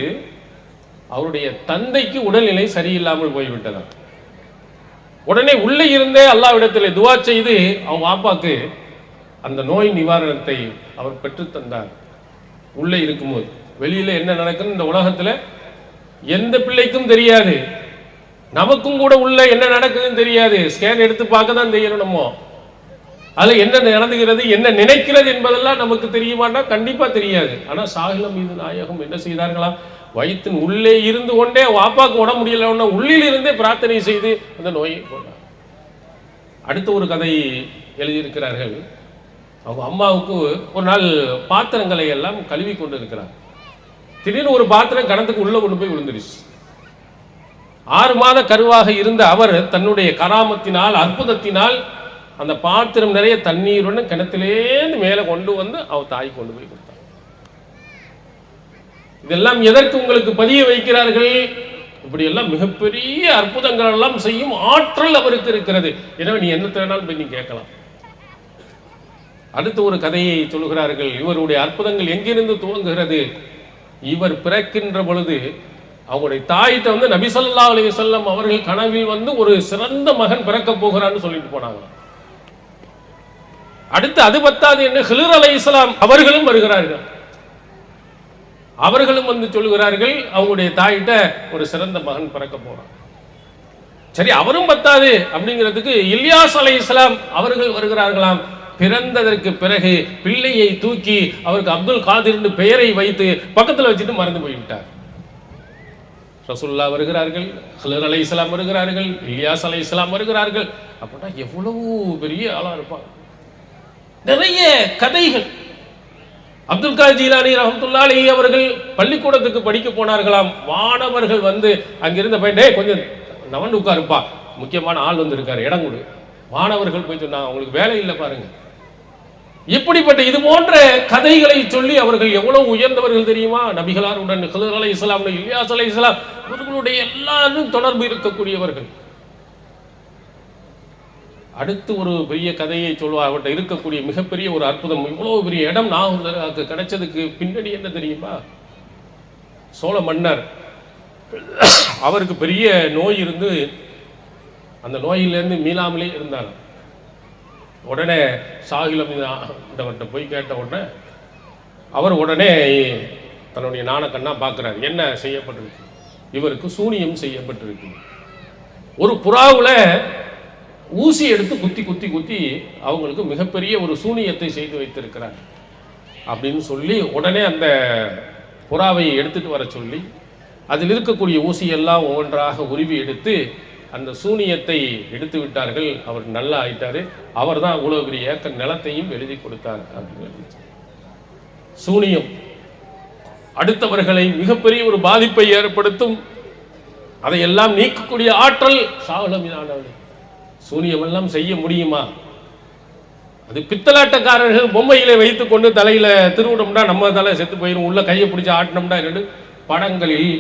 அவருடைய தந்தைக்கு உடல்நிலை சரியில்லாமல் போய்விட்டதாம். உடனே உள்ளே இருந்தே அல்லாஹ்விடத்தில் துஆ செய்து அவன் வாப்பாக்கு அந்த நோய் நிவாரணத்தை அவர் பெற்று தந்தார். உள்ளே இருக்கும்போது வெளியில என்ன நடக்குன்னு இந்த உலகத்துல எந்த பிள்ளைக்கும் தெரியாது. நமக்கும் கூட உள்ள என்ன நடக்குதுன்னு தெரியாது. ஸ்கேன் எடுத்து பார்க்க தான் தெரியணும். நம்ம அதுல என்ன நடந்துகிறது, என்ன நினைக்கிறது என்பதெல்லாம் நமக்கு தெரியுமான்னா கண்டிப்பா தெரியாது. ஆனா சாகுல் அமீது நாயகம் என்ன செய்தார்களாம்? வயிற்றின் உள்ளே இருந்து கொண்டே வாப்பாக்கு உட முடியல, உள்ளில் இருந்தே பிரார்த்தனை செய்து அந்த நோயை போனார். அடுத்த ஒரு கதை எழுதியிருக்கிறார்கள். அவங்க அம்மாவுக்கு ஒரு நாள் பாத்திரங்களை எல்லாம் கழுவி கொண்டு இருக்கிறார். திடீர்னு ஒரு பாத்திரம் கிணத்துக்கு உள்ள கொண்டு போய் விழுந்துருச்சு. 6 மாத கருவாக இருந்த அவர் தன்னுடைய கராமத்தினால், அற்புதத்தினால் அந்த பாத்திரம் நிறைய தண்ணீருடன் கிணத்திலேருந்து மேலே கொண்டு வந்து அவர் தாய் கொண்டு போய் கொடுத்தார். இதெல்லாம் எதற்கு உங்களுக்கு பதிய வைக்கிறார்கள்? இப்படி எல்லாம் மிகப்பெரிய அற்புதங்கள் எல்லாம் செய்யும் ஆற்றல் அவருக்கு இருக்கிறது. எனவே நீ என்ன தேனாலும் போய் நீ கேட்கலாம். அடுத்த ஒரு கதையை சொல்கிறார்கள். இவருடைய அற்புதங்கள் எங்கிருந்து துவங்குகிறது? இவர் பிறக்கின்ற பொழுது அவருடைய தாயிட்ட வந்து நபி ஸல்லல்லாஹு அலைஹி வஸல்லம் அவர்கள் கனவில் வந்து ஒரு சிறந்த மகன் பிறக்க போகிறான்னு சொல்லிட்டு போனாங்க. அடுத்து அது பத்தாது என்ன, ஹிலர் அலைஹிஸ்ஸலாம் அவர்களும் வருகிறார்கள். அவர்களும் வந்து சொல்லுகிறார்கள் அவங்களுடைய தாயிட்ட ஒரு சிறந்த மகன் பிறக்க போறான். சரி, அவரும் பத்தாது அப்படிங்கிறதுக்கு இல்யாஸ் அலைஹிஸ்ஸலாம் அவர்கள் வருகிறார்களாம். பிறந்ததற்கு பிறகு பிள்ளையை தூக்கி அவருக்கு அப்துல் காதிர் பெயரை வைத்து பக்கத்தில் வச்சுட்டு மறந்து போய்விட்டார். ரசூலுல்லாஹ் வருகிறார்கள், ஹிலர் அலைஹிஸ்ஸலாம் வருகிறார்கள், இல்யாஸ் அலைஹிஸ்ஸலாம் வருகிறார்கள். அப்படின்னா எவ்வளவு பெரிய ஆளா இருப்பாங்க. நிறைய கதைகள். அப்துல் காதிர் ஜீலானி ரஹ்மத்துல்லாஹி அலைஹி அவர்கள் பள்ளிக்கூடத்துக்கு படிக்க போனார்களாம். மாணவர்கள் வந்து அங்கிருந்த போயிட்டே கொஞ்சம் நவண்டு உட்காருப்பா, முக்கியமான ஆள் வந்து இருக்காரு, இடம் கொடு. மாணவர்கள் போய் சொன்னாங்க, அவங்களுக்கு வேலை இல்லை பாருங்க. இப்படிப்பட்ட இது போன்ற கதைகளை சொல்லி அவர்கள் எவ்வளவு உயர்ந்தவர்கள் தெரியுமா? நபிகளாருடன் ஹிதர் அலைஹிஸ்ஸலாம், இல்யாஸ் அலைஹிஸ்ஸலாம் இவர்களுடைய எல்லாரும் தொடர்பு இருக்கக்கூடியவர்கள். அடுத்து ஒரு பெரிய கதையை சொல்லுவார். அவர்கிட்ட இருக்கக்கூடிய மிகப்பெரிய ஒரு அற்புதம், இவ்வளவு பெரிய இடம் நாகூருக்கு கிடைச்சதுக்கு பின்னணி என்ன தெரியுமா? சோழ மன்னர் அவருக்கு பெரிய நோய் இருந்து அந்த நோயிலிருந்து மீளாமலே இருந்தார். உடனே சாகிலவர்கிட்ட போய் கேட்ட உடனே அவர் உடனே தன்னுடைய நாணக்கண்ணா பார்க்குறாரு. என்ன செய்யப்பட்டிருக்கு? இவருக்கு சூனியம் செய்யப்பட்டிருக்கு. ஒரு புறாவில் ஊசி எடுத்து குத்தி குத்தி குத்தி அவங்களுக்கு மிகப்பெரிய ஒரு சூனியத்தை செய்து வைத்திருக்கிறார் அப்படின்னு சொல்லி உடனே அந்த புறாவை எடுத்துட்டு வர சொல்லி அதில் இருக்கக்கூடிய ஊசியெல்லாம் ஒவ்வொன்றாக உருவி எடுத்து அந்த சூனியத்தை எடுத்து விட்டார்கள். அவர் நல்லா ஆயிட்டாரு. அவர் தான் இவ்வளவு பெரிய ஏக்கர் நிலத்தையும் எழுதி கொடுத்தார் அப்படின்னு. சூனியம் அடுத்தவர்களை மிகப்பெரிய ஒரு பாதிப்பை ஏற்படுத்தும், அதையெல்லாம் நீக்கக்கூடிய ஆற்றல் சாவலமினானவர்கள். சூனியம் எல்லாம் செய்ய முடியுமா? அது பித்தலாட்டக்காரர்கள் பொம்மையிலே வைத்து கொண்டு தலையில திருவிடம்னா நம்ம தலை செத்து போயிடும், உள்ள கையை பிடிச்சி ஆட்டினோம்னா என்று படங்களில்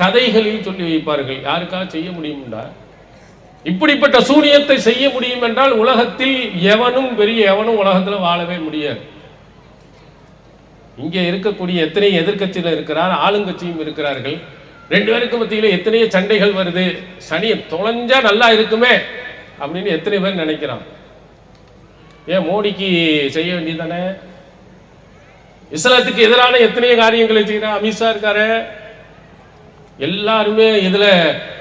கதைகளில் சொல்லி வைப்பார்கள். யாருக்காக செய்ய முடியும்டா? இப்படிப்பட்ட சூனியத்தை செய்ய முடியும் என்றால் உலகத்தில் எவனும் பெரிய எவனும் உலகத்தில் வாழவே முடியாது. இங்கே இருக்கக்கூடிய எத்தனை எதிர்கட்சியில் இருக்கிறார், ஆளுங்கட்சியும் இருக்கிறார்கள். ரெண்டு பேருக்கு மத்தியில் எத்தனையோ சண்டைகள் வருது. சனியை தொலைஞ்சா நல்லா இருக்குமே அப்படின்னு எத்தனை பேர் நினைக்கிறான். ஏன் மோடிக்கு செய்ய வேண்டியதானே? இஸ்லாத்துக்கு எதிரான எத்தனையோ காரியங்களை செய்யறான். அமித்ஷா இருக்காரு, எல்லாருமே இதுல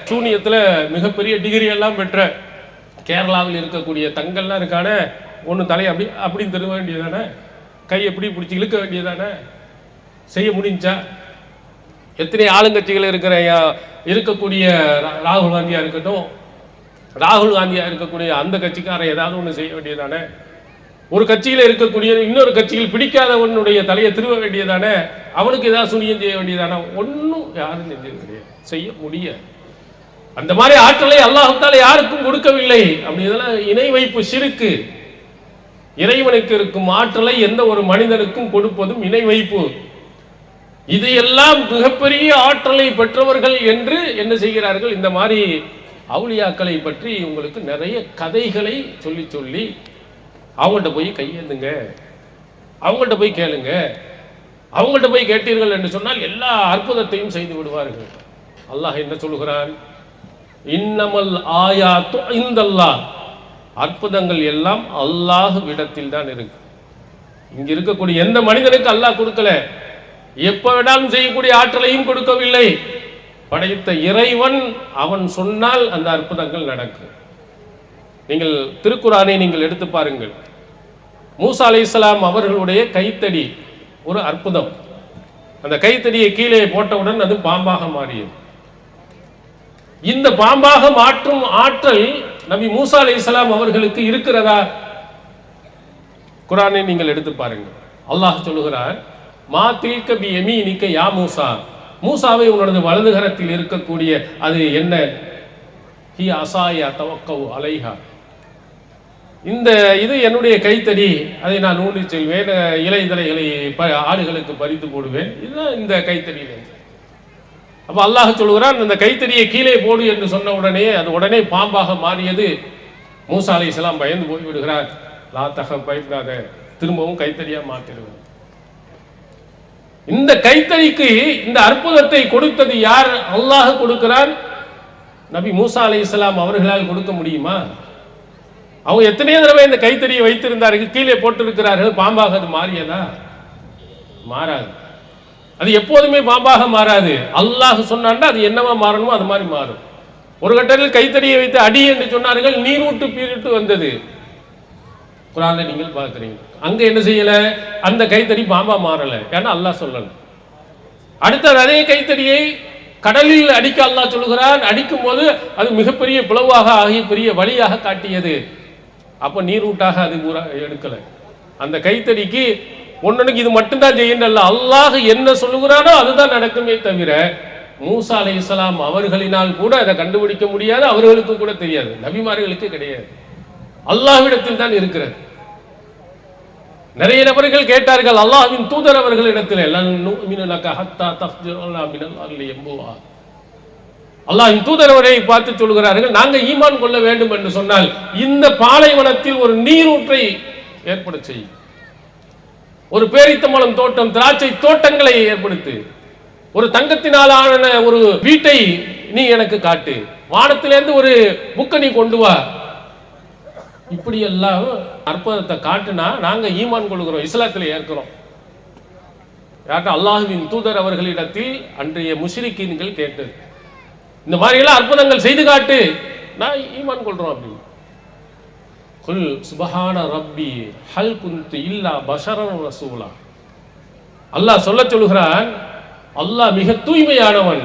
சூனியத்தில் மிகப்பெரிய டிகிரி எல்லாம் பெற்ற கேரளாவில் இருக்கக்கூடிய தங்கள்லாம் இருக்கானே, ஒன்று தலையை அப்படி அப்படின்னு தருவ வேண்டியதானே, கை எப்படி பிடிச்சி இழுக்க வேண்டியதானே, செய்ய முடிஞ்சா? எத்தனை ஆளுங்கட்சிகள் இருக்கக்கூடிய ராகுல் காந்தியா இருக்கட்டும், ராகுல் காந்தியா இருக்கக்கூடிய அந்த கட்சிக்காரன் ஏதாவது ஒன்று செய்ய வேண்டியதானே? ஒரு கட்சியில் இருக்கக்கூடிய இன்னொரு கட்சியில் பிடிக்காதவனுடைய தலையை திருவ வேண்டியதானே? அவனுக்கு ஏதாவது சூனியம் செய்ய வேண்டியதானே? ஒன்றும் யாரும் செஞ்சது கிடையாது, செய்ய முடியாது. அந்த மாதிரி ஆற்றலை அல்லாஹ்தால யாருக்கும் கொடுக்கவில்லை. அப்படி இதெல்லாம் இணை வைப்பு ஷிர்க்கு. இறைவனுக்கு இருக்கும் ஆற்றலை எந்த ஒரு மனிதனுக்கும் கொடுப்பதும் இணை வைப்பு. இதையெல்லாம் மிகப்பெரிய ஆற்றலை பெற்றவர்கள் என்று என்ன செய்கிறார்கள்? இந்த மாதிரி அவுலியாக்களை பற்றி உங்களுக்கு நிறைய கதைகளை சொல்லி சொல்லி அவங்கள்ட்ட போய் கையேந்துங்க, அவங்கள்ட்ட போய் கேளுங்க, அவங்கள்ட்ட போய் கேட்டீர்கள் என்று சொன்னால் எல்லா அற்புதத்தையும் செய்து விடுவார்கள். அல்லாஹ் என்ன சொல்கிறான்? இன்னமல் ஆயாத்து இந்தல்லாஹ், அற்புதங்கள் எல்லாம் அல்லாஹ் விடத்தில் தான் இருக்கு. இங்க இருக்கக்கூடிய எந்த மனிதனுக்கு அல்லாஹ் கொடுக்கல, எப்ப வேணாலும் செய்யக்கூடிய ஆற்றலையும் கொடுக்கவில்லை. படைத்த இறைவன் அவன் சொன்னால் அந்த அற்புதங்கள் நடக்கும். நீங்கள் திருக்குரானை நீங்கள் எடுத்து பாருங்கள். மூசா அலைஹிஸ்ஸலாம் அவர்களுடைய கைத்தடி ஒரு அற்புதம். அந்த கைத்தடியை கீழே போட்டவுடன் அது பாம்பாக மாறியது. இந்த பாம்பாக மாற்றும் ஆற்றல் நபி மூசா அலைஹிஸ்ஸலாம் அவர்களுக்கு இருக்கிறதா? குரானை நீங்கள் எடுத்து பாருங்கள். அல்லாஹ் சொல்லுகிறார், மா தில்க பி யமீனிக யா மூசா, மூசாவை உனது வலது கரத்தில் இருக்கக்கூடிய அது என்ன? ஹி அசாயா தவக்கவு அலைஹா, இந்த இது என்னுடைய கைத்தடி, அதை நான் ஊன்றி செல்வேன், இலை இதழைகளை ஆடுகளுக்கு பறித்து போடுவேன். இதுதான் இந்த கைத்தடியில். அப்போ அல்லாஹ் சொல்கிறான், இந்த கைத்தடியை கீழே போடு என்று சொன்ன உடனே அது உடனே பாம்பாக மாறியது. மூசா அலைஹிஸ்ஸலாம் பயந்து போய் விடுகிறார். லா தக, பயப்படாத, திரும்பவும் கைத்தடியா மாற்றிடுவேன். இந்த கைத்தடிக்கு இந்த அற்புதத்தை கொடுத்தது யார்? அல்லாஹ் கொடுக்கிறார். நபி மூசா அலைஹிஸ்ஸலாம் அவர்களால் கொடுக்க முடியுமா? அவங்க எத்தனையோ தடவை இந்த கைத்தடியை வைத்திருந்தார்கள், கீழே போட்டிருக்கிறார்கள், பாம்பாக அது மாறியதா? மாறாது. அது எப்போதுமே பாம்பாக மாறாது. அல்லாஹ் சொன்னான்னா அது என்னவா மாறணுமோ அது மாதிரி மாறும். ஒரு கட்டத்தில் கைத்தடியை வைத்து அடி என்று சொன்னார்கள், நீரூட்டு பீரிட்டு வந்தது. குர்ஆன்ல நீங்கள் பார்க்குறீங்க. அங்க என்ன செய்யல? அந்த கைத்தடி பாம்பா மாறல, ஏன்னா அல்லாஹ் சொல்லல. அடுத்த அதே கைத்தடியை கடலில் அடிக்க அல்லாஹ் சொல்லுகிறான். அடிக்கும் போது அது மிகப்பெரிய பிளவாக ஆகி பெரிய வழியாக காட்டியது. அப்போ நீரூட்டாக அது எடுக்கல. அந்த கைத்தடிக்கு ஒன்னனுக்கு இது மட்டும்தான் செய்யல. அல்லாஹ் என்ன சொல்லுகிறானோ அதுதான் நடக்குமே தவிர மூசா அலைஹிஸ்ஸலாம் அவர்களினால் கூட அதை கண்டுபிடிக்க முடியாது, அவர்களுக்கு கூட தெரியாது, நபிமார்களுக்கு கிடையாது, அல்லாஹ்விடத்தில் தான் இருக்கிறது. நிறைய நபர்கள் கேட்டார்கள் அல்லாஹ்வின் தூதர் அவர்களிடத்தில், அல்லாஹ்வின் தூதர் அவரை பார்த்து சொல்கிறார்கள், நாங்கள் ஈமான் கொள்ள வேண்டும் என்று சொன்னால் இந்த பாலைவனத்தில் ஒரு நீரூற்றை ஏற்பட செய்யும், ஒரு பேரித்தம்பழம் தோட்டம், திராட்சை தோட்டங்களை ஏற்படுத்து, ஒரு தங்கத்தினாலான ஒரு வீட்டை நீ எனக்கு காட்டு, வானத்திலிருந்து ஒரு புக்கை நீ கொண்டு வா. இப்படி எல்லாம் அற்புதத்தை காட்டுனா நாங்க ஈமான் கொள்கிறோம், இஸ்லாத்தில் ஏற்கிறோம். யார்கிட்ட? அல்லாஹ்வின் தூதர் அவர்களிடத்தில் அன்றைய முஷ்ரிக்கீன்கள் கேட்டது, இந்த மாதிரி எல்லாம் அற்புதங்கள் செய்து காட்டு, நான் ஈமான் கொள்றோம் அப்படின்னு. குல் சுபஹான ரப்பி ஹல் குன்து இல்லா பஷரன் ரசூலா. அல்லாஹ் சொல்ல சொல்கிறான், அல்லாஹ் மிக தூய்மையானவன்,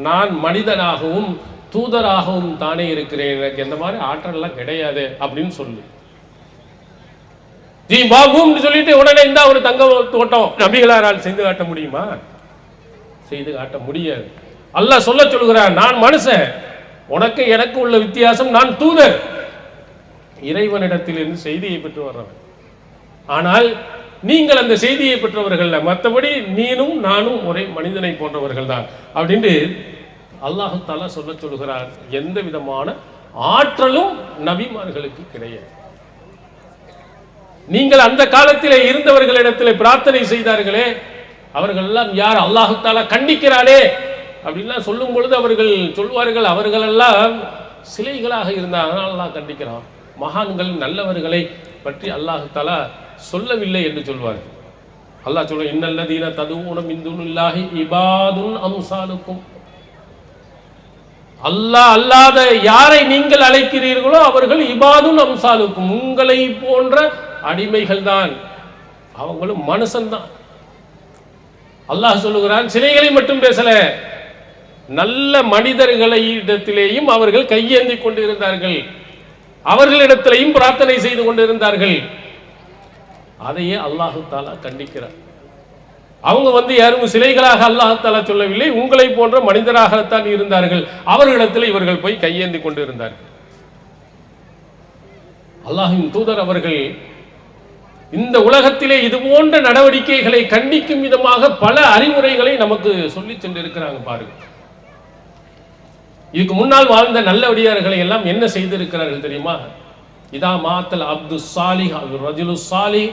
நான் மனிதனாகவும் தூதராகவும் தானே இருக்கிறேன், எனக்கு எந்த மாதிரி ஆற்றல்லாம் கிடையாது அப்படின்னு சொல்லு. நீ பாபுன்னு சொல்லிட்டு உடனே இந்த ஒரு தங்க தோட்டம் நபிகளாரால் செய்து காட்ட முடியுமா? செய்து காட்ட முடியாது. அல்லாஹ் சொல்ல சொல்கிறான், நான் மனுஷன், உனக்கு எனக்கு உள்ள வித்தியாசம், நான் தூதர், இறைவனிடத்தில் இருந்து செய்தியை பெற்று வர்றவன். ஆனால் நீங்கள் அந்த செய்தியை பெற்றவர்கள், மற்றபடி நீனும் நானும் ஒரே மனிதனை போன்றவர்கள் தான் அப்படின்னு அல்லாஹ் தஆலா சொல்ல சொல்கிறார். எந்த விதமான ஆற்றலும் நபிமார்களுக்கு கிடையாது. நீங்கள் அந்த காலத்திலே இருந்தவர்களிடத்தில் பிரார்த்தனை செய்தார்களே, அவர்கள் எல்லாம் யார்? அல்லாஹ் தஆலா கண்டிக்கிறானே அப்படின்லாம் சொல்லும் பொழுது அவர்கள் சொல்வார்கள், அவர்கள் எல்லாம் சிலைகளாக இருந்தால் அல்லாஹ் கண்டிக்கிறான், மகான்கள் நல்லவர்களை பற்றி அல்லாஹ் தஆலா சொல்லவில்லை என்று சொல்வார்கள். அல்லாஹ் சொல்ற, இன்னல்லதீன ததுஊன மின் துனில்லாஹி இபாதுன் அம்சாலுக்கும். அல்லாஹ் அல்லாத யாரை நீங்கள் அழைக்கிறீர்களோ அவர்கள் இபாதுன் அம்சாலுக்கும், உங்களை போன்ற அடிமைகள் தான், அவங்களும் மனுஷன்தான். அல்லாஹ் சொல்லுகிறான், சிலைகளை மட்டும் பேசல, நல்ல மனிதர்களிடத்திலேயும் அவர்கள் கையேந்தி கொண்டிருந்தார்கள், அவர்களிடத்திலேயும் பிரார்த்தனை செய்து கொண்டிருந்தார்கள். அதையே அல்லாஹ் தஆலா கண்டிக்கிறார். அவங்க யாரும் சிலைகளாக அல்லாஹ் தஆலா சொல்லவில்லை, உங்களை போன்ற மனிதராகத்தான் இருந்தார்கள், அவர்களிடத்தில் இவர்கள் போய் கையேந்தி கொண்டிருந்தார்கள். அல்லாஹ்வின் தூதர் அவர்கள் இந்த உலகத்திலே இது போன்ற நடவடிக்கைகளை கண்டிக்கும் விதமாக பல அறிவுரைகளை நமக்கு சொல்லி சென்றிருக்கிறாங்க. பாருங்க, இதுக்கு முன்னால் வாழ்ந்த நல்லடியார்களை எல்லாம் என்ன செய்திருக்கிறார்கள் தெரியுமா? இதா மாத்தல் அப்து சாலிஹ் ரஜுலு சாலிஹ்,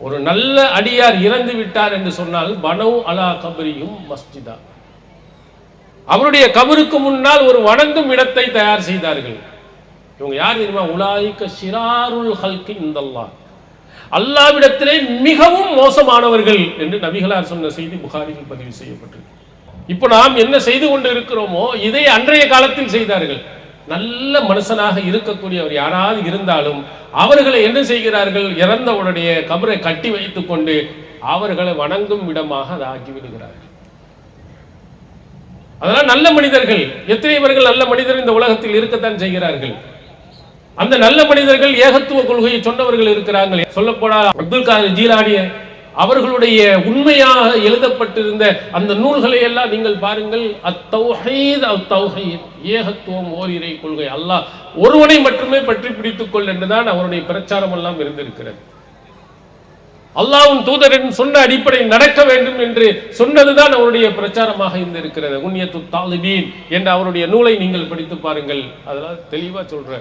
ஒரு நல்ல அடியார் இறந்து விட்டார் என்று சொன்னால் பனவு அலா கபரியும் மஸ்ஜிதா, அவருடைய கபருக்கு முன்னால் ஒரு வணங்கும் இடத்தை தயார் செய்தார்கள். இவங்க யார் தெரியுமா? உலாயிக ஷிராருல் ஹல்கி இந்தல்லாஹ், அல்லாஹ்விடத்திலே மிகவும் மோசமானவர்கள் என்று நபிகளார் சொன்ன செய்தி புகாரியில் பதிவு செய்யப்பட்டிருக்கு. இப்போ நாம் என்ன செய்து கொண்டு இருக்கிறோமோ இதை அன்றைய காலத்தில் செய்தார்கள். நல்ல மனுஷனாக இருக்கக்கூடியவர் யாராவது இருந்தாலும் அவர்களை என்ன செய்கிறார்கள்? இறந்தவுடைய கபரை கட்டி வைத்துக் கொண்டு அவர்களை வணங்கும் இடமாக அதை ஆக்கி விடுகிறார்கள். அதெல்லாம் நல்ல மனிதர்கள். எத்தனை பேர்கள் நல்ல மனிதர் இந்த உலகத்தில் இருக்கத்தான் செய்கிறார்கள். அந்த நல்ல மனிதர்கள் ஏகத்துவ கொள்கையை சொன்னவர்கள் இருக்கிறார்கள். சொல்லப்போனால் அப்துல் காதர் ஜீலானி அவர்களுடைய உண்மையாக எழுதப்பட்டிருந்த அந்த நூல்களை எல்லாம் நீங்கள் பாருங்கள். அத்தௌஹீத் அத்தௌஹீத், ஏகத்துவம் ஓரிரை கொள்கை, அல்லாஹ் ஒருவனை மட்டுமே பற்றி பிடித்துக் கொள் என்றுதான் அவருடைய பிரச்சாரம் எல்லாம் இருந்திருக்கிறது. அல்லாஹ்வின் தூதரின் சொன்ன அடிப்படை நடக்க வேண்டும் என்று சொன்னதுதான் அவருடைய பிரச்சாரமாக இருந்திருக்கிறது. குன்யத்து தாலிபீன் என்ற அவருடைய நூலை நீங்கள் படித்து பாருங்கள், அதெல்லாம் தெளிவா சொல்ற.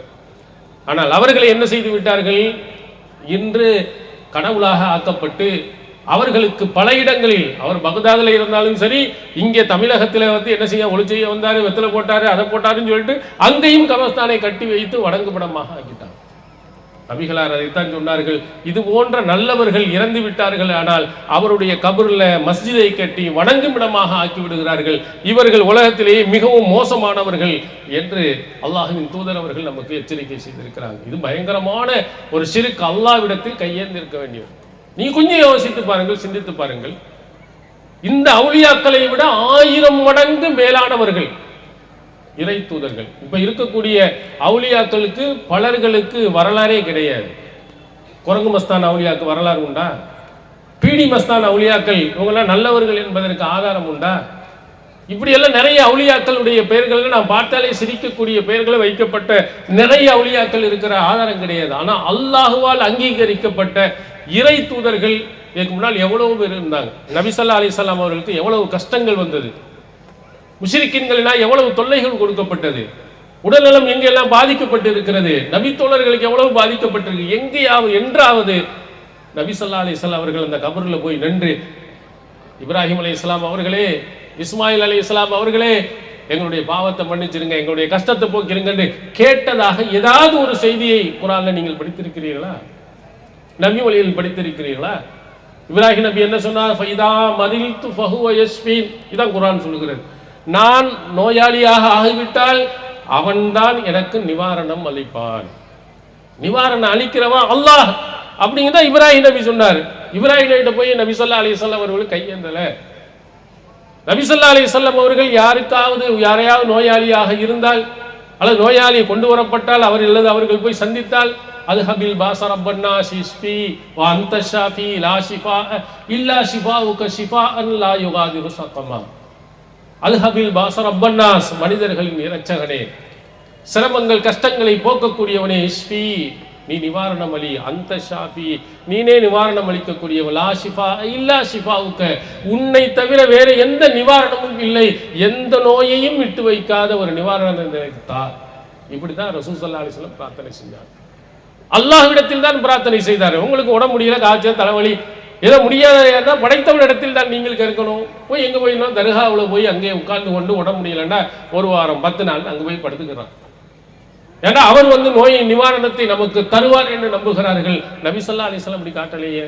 ஆனால் அவர்களை என்ன செய்து விட்டார்கள்? இன்று கடவுளாக ஆக்கப்பட்டு அவர்களுக்கு பல இடங்களில், அவர் பகதாதில் இருந்தாலும் சரி, இங்கே தமிழகத்தில் என்ன செய்ய ஒளி செய்ய வந்தாரு, வெத்தலை போட்டாரு, அதை போட்டாருன்னு சொல்லிட்டு அங்கேயும் கபஸ்தானை கட்டி வைத்து வணங்குபடமாக ஆக்கிட்டாங்க. நபிகளார் அதைத்தான் சொன்னார்கள், இது போன்ற நல்லவர்கள் இறந்து விட்டார்கள், ஆனால் அவருடைய கபரில் மஸ்ஜிதை கட்டி வணங்கும் இடமாக ஆக்கி விடுகிறார்கள், இவர்கள் உலகத்திலேயே மிகவும் மோசமானவர்கள் என்று அல்லாஹ்வின் தூதர் அவர்கள் நமக்கு எச்சரிக்கை செய்திருக்கிறாங்க. இது பயங்கரமான ஒரு ஷிர்க், அல்லாஹ்விடத்தில் கையேந்திருக்க வேண்டியது. நீ கொஞ்சம் யோசித்து பாருங்கள், சிந்தித்து பாருங்கள். இந்த அவுலியாக்களை விட 1000 மடங்கு மேலானவர்கள் இறை தூதர்கள். இப்ப இருக்கக்கூடிய அவுலியாக்களுக்கு பலர்களுக்கு வரலாறே கிடையாது. குரங்கு மஸ்தான் அவுலியாக்கு வரலாறு உண்டா? பீடி மஸ்தான் அவுலியாக்கள் இவங்கெல்லாம் நல்லவர்கள் என்பதற்கு ஆதாரம் உண்டா? இப்படியெல்லாம் நிறைய அவுலியாக்களுடைய பெயர்கள் நாம் பார்த்தாலே சிரிக்கக்கூடிய பெயர்களை வைக்கப்பட்ட நிறைய அவுலியாக்கள் இருக்கிற ஆதாரம் கிடையாது. ஆனால் அல்லாஹுவால் அங்கீகரிக்கப்பட்ட இறை தூதர்கள் இதுக்கு முன்னால் எவ்வளவு பேர் இருந்தாங்க. நபி ஸல்லல்லாஹு அலைஹி வஸல்லம் அவர்களுக்கு எவ்வளவு கஷ்டங்கள் வந்தது, முஷ்ரிக்கீன்களினால் எவ்வளவு தொல்லைகள் கொடுக்கப்பட்டது, உடல்நலம் எங்கெல்லாம் பாதிக்கப்பட்டு இருக்கிறது, நபி தோழர்களுக்கு எவ்வளவு பாதிக்கப்பட்டிருக்கு. எங்கேயாவது என்றாவது நபி ஸல்லல்லாஹு அலைஹி வஸல்லம் அவர்கள் அந்த கபரில் போய் நின்று இப்ராஹிம் அலைஹிஸ்ஸலாம் அவர்களே, இஸ்மாயில் அலைஹிஸ்ஸலாம் அவர்களே, எங்களுடைய பாவத்தை மன்னிச்சிருங்க, எங்களுடைய கஷ்டத்தை போக்கிருங்கன்னு கேட்டதாக ஏதாவது ஒரு செய்தியை குர்ஆன்ல நீங்கள் படித்திருக்கிறீர்களா? நபி வழியில் படித்திருக்கிறீர்களா? இப்ராஹிம் நபி என்ன சொன்னார்? ஃபைதா மரில்து ஃபஹுவ யஸ்ஃபீன். இதான் குர்ஆன் சொல்லுகிறது. நான் நோயாளியாக ஆகிவிட்டால் அவன்தான் எனக்கு நிவாரணம் அளிப்பான். நிவாரணம் அளிக்கிறவன் அல்லாஹ் அப்படிங்கிறத இப்ராஹிம் நபி சொன்னார். இப்ராஹிம் நபிட்ட போய் நபி ஸல்லல்லாஹு அலைஹி வஸல்லம் அவர்கள் கையேந்தல. நபி ஸல்லல்லாஹு அலைஹி வஸல்லம் அவர்கள் யாரையாவது நோயாளியாக இருந்தால் அல்லது நோயாளி கொண்டு வரப்பட்டால் அவர்கள் போய் சந்தித்தால் அதுஹபில் பாஸ ரப்பன்னா ஷிஃபி வ அன்த ஷாஃபி லா ஷிஃபா இல்லா ஷிஃபாஉக ஷிஃபாஅன் லா யுகாதிரு ஸகமா. அதுஹபில் பாஸ ரப்பன்னாஸ், மனிதர்களின் இரட்சகனே, சிரமங்கள் கஷ்டங்களை போக்கக்கூடியவனே, இஷ்ஃபி நீ நிவாரணம் அளி, அந்த ஷாஃபி நீனே நிவாரணம் அளிக்கக்கூடியவன், லா ஷிஃபா இல்லா ஷிஃபாவுக்க உன்னை தவிர வேற எந்த நிவாரணமும் இல்லை, எந்த நோயையும் விட்டு வைக்காத ஒரு நிவாரணத்தை தார். இப்படிதான் ரசூல் ஸல்லல்லாஹு அலைஹி வஸல்லம் பிரார்த்தனை செஞ்சார். அல்லாஹ்விடத்தில் தான் பிரார்த்தனை செய்தார். உங்களுக்கு உடம்பு முடியல, காய்ச்சல், தலைவலி, ஏதோ முடியாத படைத்தவன் இடத்தில் தான் நீங்கள் கேட்கணும். போய் எங்க போயினா தர்காவில் போய் அங்கே உட்கார்ந்து கொண்டு உடம்பு முடியலன்னா ஒரு வாரம் 10 நாள் அங்கே போய் படுத்துக்கிறான். ஏன்னா அவர் நோயை நிவாரணத்தை நமக்கு தருவார் என்று நம்புகிறார்கள். நபி ஸல்லல்லாஹு அலைஹி வஸல்லம் அப்படி காட்டலையே.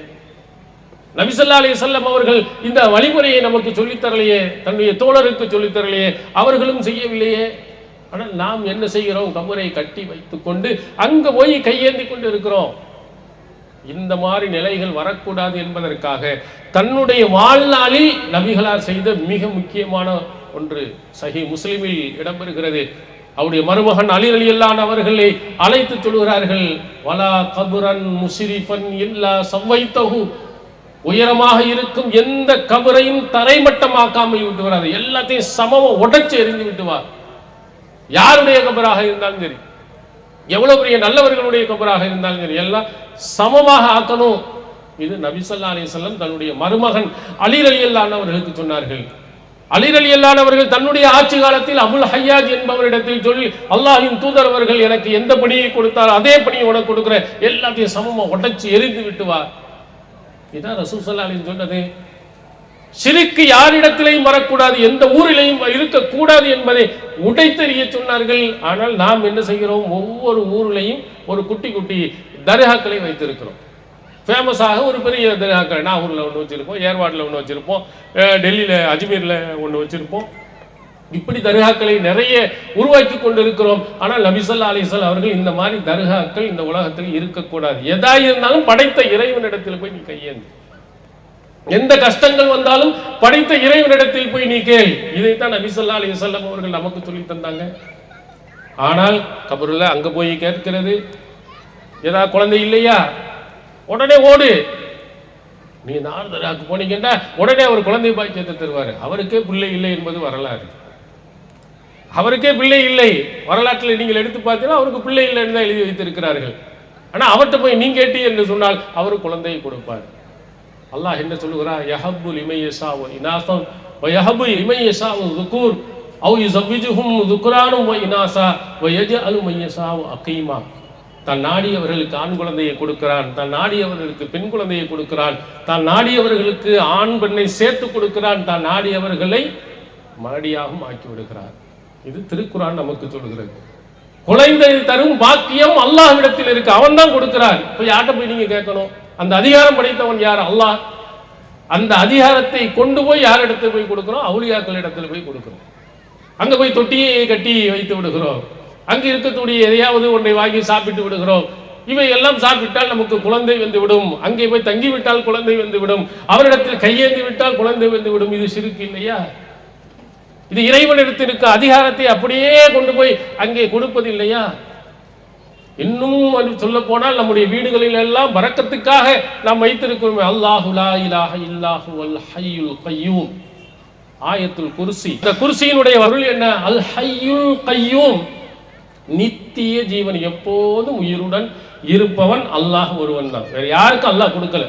நபி ஸல்லல்லாஹு அலைஹி வஸல்லம் அவர்கள் இந்த வழிமுறையை நமக்கு சொல்லித்தரலையே, தன்னுடைய தோழருக்கு சொல்லித்தரலையே, அவர்களும் செய்யவில்லையே. ஆனால் நாம் என்ன செய்கிறோம்? கபரை கட்டி வைத்துக் கொண்டு அங்க போய் கையேந்தி கொண்டு இருக்கிறோம். இந்த மாதிரி நிலைகள் வரக்கூடாது என்பதற்காக தன்னுடைய வாழ்நாளில் நபிகளார் செய்த மிக முக்கியமான ஒன்று சஹீஹ் முஸ்லிமில் இடம்பெறுகிறது. அவருடைய மருமகன் அலி ரலியல்லாஹு அவர்களை அழைத்து சொல்கிறார்கள், வலா கபரன் முஸ்ரிஃபன் இல்லா சவைத்தஹு, உயரமாக இருக்கும் எந்த கபரையும் தரைமட்டமாக்காமல் விட்டுவார், அதை எல்லாத்தையும் சமமா உடைச்சு எறிந்து விட்டுவார். யாருடைய கபராக இருந்தாலும் சரி, எவ்வளவு பெரிய நல்லவர்களுடைய கபராக இருந்தாலும் சரி, எல்லாம் சமமாக ஆக்கணும். இது நபி ஸல்லல்லாஹு அலைஹி வஸல்லம் தன்னுடைய மருமகன் அலி ரலியல்லாஹு அவர்களுக்கு சொன்னார்கள். அலி ரலியல்லாஹு அவர்கள் தன்னுடைய ஆட்சி காலத்தில் அபுல் ஹய்யாஜ் என்பவரிடத்தில் சொல்லி, அல்லாஹ்வின் தூதர் அவர்கள் எனக்கு எந்த பணியை கொடுத்தாரோ அதே பணியை உனக்கு கொடுக்கிற, எல்லாத்தையும் சமமா உடைச்சு எரிந்து விட்டுவார். இதான் ரசூல் ஸல்லல்லாஹு அலைஹி சொன்னது. ஷிர்க் யாரிடத்திலையும் வரக்கூடாது, எந்த ஊரிலையும் இருக்கக்கூடாது என்பதை உடைத்தெறிய சொன்னார்கள். ஆனால் நாம் என்ன செய்கிறோம்? ஒவ்வொரு ஊரிலையும் ஒரு குட்டி குட்டி தர்காக்களை வைத்திருக்கிறோம். ஃபேமஸாக ஒரு பெரிய தர்காக்கள் நாகூரில் ஒன்று வச்சிருப்போம், ஏர்வாடில் ஒன்று வச்சிருப்போம், டெல்லியில் அஜ்மீரில் ஒன்று வச்சிருப்போம். இப்படி தர்காக்களை நிறைய உருவாக்கி கொண்டு இருக்கிறோம். ஆனால் நபி ஸல்லல்லாஹு அலைஹி வஸல்லம் அவர்கள் இந்த மாதிரி தர்காக்கள் இந்த உலகத்தில் இருக்கக்கூடாது. எதா இருந்தாலும் படைத்த இறைவனிடத்தில் போய் நீ கையேந்து, எந்த கஷ்டங்கள் வந்தாலும் படைத்த இறைவனிடத்தில் போய் நீ கேள். இதைத்தான் நபி ஸல்லல்லாஹு அலைஹி வஸல்லம் அவர்கள் நமக்கு சொல்லி தந்தாங்க. ஆனால் கபருல அங்க போய் கேட்கிறது, ஏதாவது குழந்தை இல்லையா உடனே ஓடு. நீ நாரதராக்கு போனீங்கன்னா உடனே அவர் குழந்தை பாக்கியத்தை தருவார். அவருக்கே பிள்ளை இல்லை என்பது வரலாறு. அவருக்கே பிள்ளை இல்லை, வரலாற்றில் நீங்கள் எடுத்து பார்த்தீங்கன்னா அவருக்கு பிள்ளை இல்லை என்று தான் எழுதி வைத்திருக்கிறார்கள். ஆனால் அவர்கிட்ட போய் நீ கேட்டி என்று சொன்னால் அவர் குழந்தையை கொடுப்பார். அல்லாஹ் என்ன சொல்லுகிறார்? யஹப்பு லிமன் யஷாஉ இனாஸன் வ யஹப்பு லிமன் யஷாஉ ذுகூர் அவ் யுஸவ்விஜுஹும் ذுக்ரானும் வ இனாஸா வ யஜஅலு மன் யஷாஉ அகீமா. தான் நாடியவர்களுக்கு ஆண் குழந்தையை கொடுக்கிறான், தான் நாடியவர்களுக்கு பெண் குழந்தையை கொடுக்கிறான், தான் நாடியவர்களுக்கு ஆண் பெண்ணை சேர்த்து கொடுக்கிறான், தான் நாடியவர்களை மலடியாகவும் ஆக்கி விடுகிறார். இது திருக்குர்ஆன் நமக்கு சொல்கிறது. குழந்தை தரும் பாக்கியம் அல்லாஹ்விடத்தில் இருக்கு, அவன் தான் கொடுக்கிறான். இப்போ யார்கிட்ட போய் நீங்க கேட்கணும்? அந்த அதிகாரம் படைத்தவன் யார்? அல்லாஹ். அந்த அதிகாரத்தை கொண்டு போய் யார் இடத்துல போய் கொடுக்கிறோம்? அவுலியாக்கள் இடத்துல போய் கொடுக்கிறோம். அங்க போய் தொட்டியை கட்டி வைத்து விடுகிறோம், அங்கு இருக்கக்கூடிய எதையாவது ஒன்றை வாங்கி சாப்பிட்டு விடுகிறோம். இவை எல்லாம் சாப்பிட்டால் நமக்கு குழந்தை வந்து விடும், அங்கே போய் தங்கிவிட்டால் குழந்தை வந்து விடும், அவரிடத்தில் கையேந்தி விட்டால் குழந்தை வந்து விடும். இது ஷிர்க் இல்லையா? இது இறைவனிடத்தில் இருக்க அதிகாரத்தை அப்படியே கொண்டு போய் அங்கே கொடுப்பது இல்லையா? இன்னும் சொல்ல போனால் நம்முடைய வீடுகளில் எல்லாம் பரக்கத்துக்காக நாம் வைத்திருக்கிறோம், அல்லாஹு லா இலாஹ இல்லாஹு வல் ஹய்யுல் கய்யூம். ஆயத்துல் குர்சி. இந்த குர்சியினுடைய பொருள் என்ன? அல் ஹய்யுல் கய்யூம், நித்திய ஜீவன், எப்போதும் உயிருடன் இருப்பவன் அல்லாஹ் ஒருவன் தான். வேற யாருக்கும் அல்லாஹ் கொடுக்கல.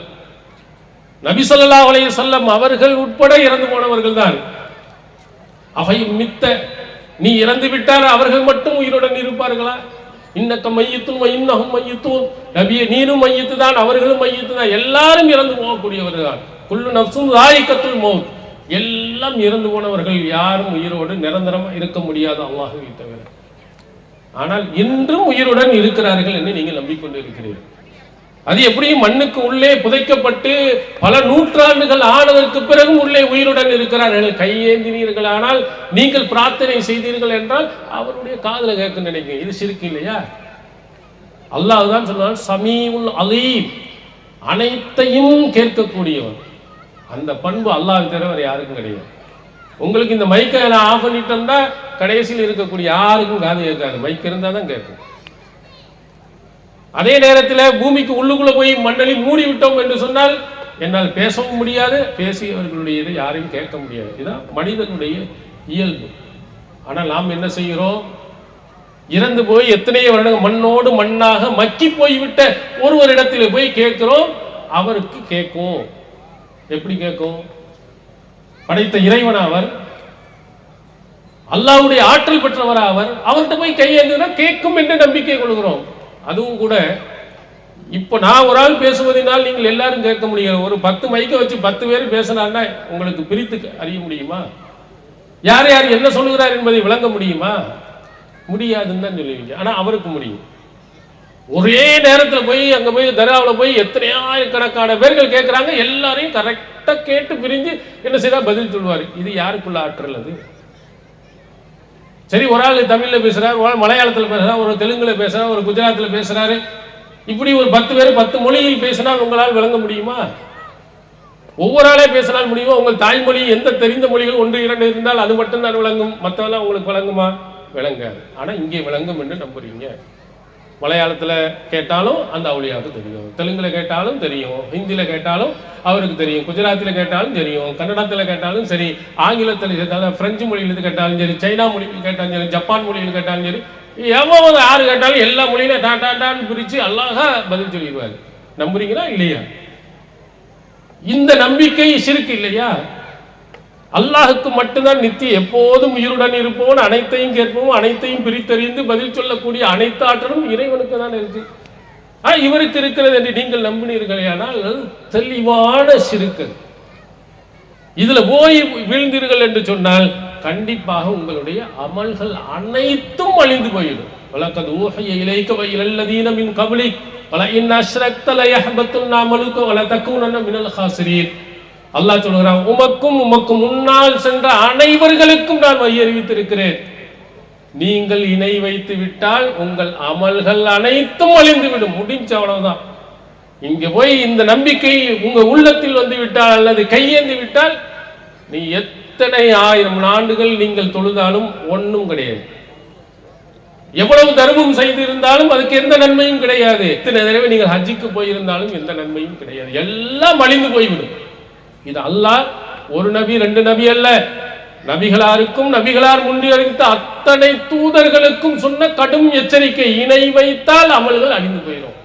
நபி ஸல்லல்லாஹு அலைஹி வஸல்லம் அவர்கள் உட்பட இறந்து போனவர்கள் தான். அவை மித்த, நீ இறந்து விட்டார் அவர்கள் மட்டும் உயிருடன் இருப்பார்களா? இன்னக்க மையத்துன் இன்னஹும் மையத்துன், நபியே நீனும் மையத்து தான், அவர்களும் மையத்து தான், எல்லாரும் இறந்து போகக்கூடியவர்கள் தான். குல்லு நஃப்ஸுன் ஸாயிகத்துல் மௌத், எல்லாம் இறந்து போனவர்கள், யாரும் உயிரோடு நிரந்தரமாக இருக்க முடியாது அல்லாஹ்வை தவிர. ஆனால் இன்றும் உயிருடன் இருக்கிறார்கள் என்று நீங்கள் நம்பிக்கொண்டு இருக்கிறீர்கள். அது எப்படியும் மண்ணுக்கு உள்ளே புதைக்கப்பட்டு பல நூற்றாண்டுகள் ஆனதற்கு பிறகு உள்ளே உயிருடன் இருக்கிறார்கள். கையேந்தினீர்கள், ஆனால் நீங்கள் பிரார்த்தனை செய்தீர்கள் என்றால் அவருடைய காதுல கேட்க நினைக்கிறீங்க. இது ஷிர்க் இல்லையா? அல்லாஹ் தான் சொன்னான் சமீஉல் அலீம், அனைத்தையும் கேட்கக்கூடியவன். அந்த பண்பு அல்லாஹ்வை தவிர வேற யாருக்கும் கிடையாது. உங்களுக்கு இந்த மைக்கை நான் ஆஃப் பண்ணிட்டோம்னா கடைசியில் இருக்கக்கூடிய யாருக்கும் காது கேட்காது. மைக் இருந்தால் தான் கேட்கும். அதே நேரத்தில் பூமிக்கு உள்ளுக்குள்ள போய் மண்ணலி மூடி விட்டோம் என்று சொன்னால் என்னால் பேசவும் முடியாது, பேசியவர்களுடைய இதை யாரையும் கேட்க முடியாது. இதுதான் மனிதனுடைய இயல்பு. ஆனால் நாம் என்ன செய்கிறோம்? இறந்து போய் எத்தனையோ வருடங்கள் மண்ணோடு மண்ணாக மக்கி போய்விட்ட ஒருவரிடத்தில் போய் கேட்கிறோம், அவருக்கு கேட்கும். எப்படி கேட்கும்? படைத்த இறைவன் அவர், அல்லாஹ்வுடைய ஆற்றல் பெற்றவர் அவர், அவர்கிட்ட போய் கையேந்தினா கேட்கும் என்று நம்பிக்கை கொள்கிறோம். அதுவும் கூட இப்போ நான் ஒரு ஆள் பேசுவதனால் நீங்கள் எல்லாரும் கேட்க முடியாது. ஒரு 10 மைக்கை வச்சு 10 பேர் பேசினான்னா உங்களுக்கு பிரித்து அறிய முடியுமா? யார் யார் என்ன சொல்லுகிறார் என்பதை விளங்க முடியுமா? முடியாதுன்னு தான் சொல்லுவீங்க. ஆனால் அவருக்கு முடியும். ஒரே நேரத்தில் போய் அங்கே போய் தர்காவில் போய் எத்தனையாயிரக்கணக்கான பேர்கள் கேட்குறாங்க, எல்லாரையும் கரெக்டாக கேட்டு பிரிஞ்சு என்ன செய்தால் பதில் சொல்லுவார். இது யாருக்குள்ள ஆற்றல்? அது சரி, ஒரு ஆள் தமிழில் பேசுகிறார், ஒரு ஆள் மலையாளத்தில் பேசுகிறார், ஒரு தெலுங்கில் பேசுகிறார், ஒரு குஜராத்தில் பேசுகிறாரு. இப்படி ஒரு 10 பேர் 10 மொழியில் பேசினால் உங்களால் விளங்க முடியுமா? ஒவ்வொரு ஆளே பேசினால் முடியுமா? உங்கள் தாய்மொழி எந்த தெரிந்த மொழிகள் 1 2 இருந்தால் அது மட்டும்தான் விளங்கும், மற்றவெல்லாம் உங்களுக்கு விளங்குமா? விளங்காது. ஆனால் இங்கே விளங்கும் என்று நம்புறீங்க. மலையாளத்தில் கேட்டாலும் அந்த அவுளியாவுக்கு தெரியும், தெலுங்கில் கேட்டாலும் தெரியும், ஹிந்தியில் கேட்டாலும் அவருக்கு தெரியும், குஜராத்தில் கேட்டாலும் தெரியும், கன்னடத்தில் கேட்டாலும் சரி, ஆங்கிலத்தில் கேட்டாலும், பிரெஞ்சு மொழியில் கேட்டாலும் சரி, சைனா மொழியில் கேட்டாலும் சரி, ஜப்பான் மொழியில் கேட்டாலும் சரி, எவ்வளவு யாரு கேட்டாலும் எல்லா மொழியில டாட்டான்னு பிரித்து அல்லாஹ் பதில் சொல்லிடுவார். நம்புறீங்களா இல்லையா? இந்த நம்பிக்கை ஷிர்க் இல்லையா? அல்லாஹுக்கு மட்டும்தான் நித்திய எப்போதும் உயிருடன் இருப்பவன், அனைத்தையும் கேட்பவன், அனைத்தையும் பிரித்தறிந்து பதில் சொல்லக்கூடிய அனைத்து ஆற்றலும் இறைவனுக்கு தான் இருக்கு. இவருக்கு இருக்கிறது என்று நீங்கள் நம்பினீர்களே, ஆனால் தெளிவான ஷிர்க். இதுல போய் வீழ்ந்தீர்கள் என்று சொன்னால் கண்டிப்பாக உங்களுடைய அமல்கள் அனைத்தும் அழிந்து போயிடும். வலக்கத் ஊஹிய இலைக வ இலல்லதீன மின் கப்லிக் வல இன் அஷ்ரக்த லயஹ்பத்துன் அமலுக வல தகூனன மினல் காசிரீன். அல்லாஹ் சொல்கிறான், உமக்கு முன்னால் சென்ற அனைவர்களுக்கும் நான் வழி அறிவித்திருக்கிறேன். நீங்கள் இணை வைத்து விட்டால் உங்கள் அமல்கள் அனைத்தும் அழிந்துவிடும். முடிஞ்ச அவ்வளவுதான். இங்க போய் இந்த நம்பிக்கை உங்க உள்ளத்தில் வந்து விட்டால் அல்லது கையேந்தி விட்டால் நீ எத்தனை 1000 ஆண்டுகள் நீங்கள் தொழுதாலும் ஒன்றும் கிடையாது. எவ்வளவு தர்மம் செய்திருந்தாலும் அதுக்கு எந்த நன்மையும் கிடையாது. இத்தனை தடவை நீங்கள் ஹஜ்ஜுக்கு போயிருந்தாலும் எந்த நன்மையும் கிடையாது. எல்லாம் அழிந்து போய்விடும். இது அல்லாஹ் ஒரு நபி 2 நபி அல்ல, நபிகளாருக்கும் நபிகளார் முன்னியறிந்த அத்தனை தூதர்களுக்கும் சொன்ன கடும் எச்சரிக்கை. இணை வைத்தால் அமல்கள் அழிந்து போயிடும்.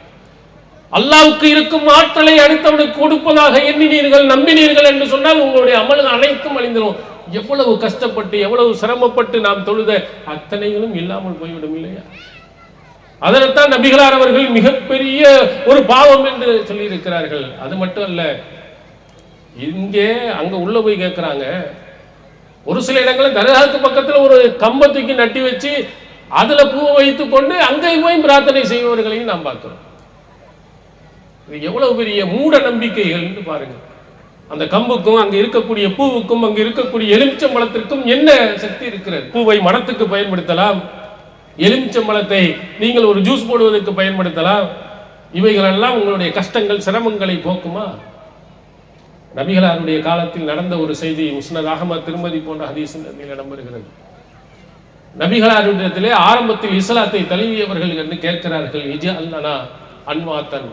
அல்லாஹ்வுக்கு இருக்கும் ஆற்றலை அடுத்தவனுக்கு கொடுப்பதாக எண்ணினீர்கள், நம்பினீர்கள் என்று சொன்னால் உங்களுடைய அமல்கள் அனைத்தும் அழிந்துடும். எவ்வளவு கஷ்டப்பட்டு எவ்வளவு சிரமப்பட்டு நாம் தொழுத அத்தனைகளும் இல்லாமல் போய்விடும் இல்லையா? அதனைத்தான் நபிகளார் அவர்கள் மிகப்பெரிய ஒரு பாவம் என்று சொல்லி இருக்கிறார்கள். அது மட்டும் அல்ல, இங்கே அங்க உள்ள போய் கேட்கிறாங்க. ஒரு சில இடங்களில் தர்காவுக்கு பக்கத்தில் ஒரு கம்பத்துக்கு நட்டி வச்சு அதுல பூவை வைத்து கொண்டு அங்கே போய் பிரார்த்தனை செய்பவர்களையும் நாம் பார்க்கிறோம். இது எவ்வளவு பெரிய மூட நம்பிக்கைகள் என்று பாருங்க. அந்த கம்புக்கும் அங்க இருக்கக்கூடிய பூவுக்கும் அங்க இருக்கக்கூடிய எலுமிச்சம்பழத்திற்கும் என்ன சக்தி இருக்கிறது? பூவை மரத்துக்கு பயன்படுத்தலாம், எலுமிச்சம்பழத்தை நீங்கள் ஒரு ஜூஸ் போடுவதற்கு பயன்படுத்தலாம். இவைகளெல்லாம் உங்களுடைய கஷ்டங்கள் சிரமங்களை போக்குமா? நபிகளாருடைய காலத்தில் நடந்த ஒரு செய்தி முஸ்னத் அஹ்மத் திருமதி போன்ற ஹதீஸில் இடம்பெறுகிறது. நபிகளாரிடத்திலே ஆரம்பத்தில் இஸ்லாத்தை தழுவியவர்கள் என்று கேட்கிறார்கள், இஜஅல்னா அன்வாத்தன்,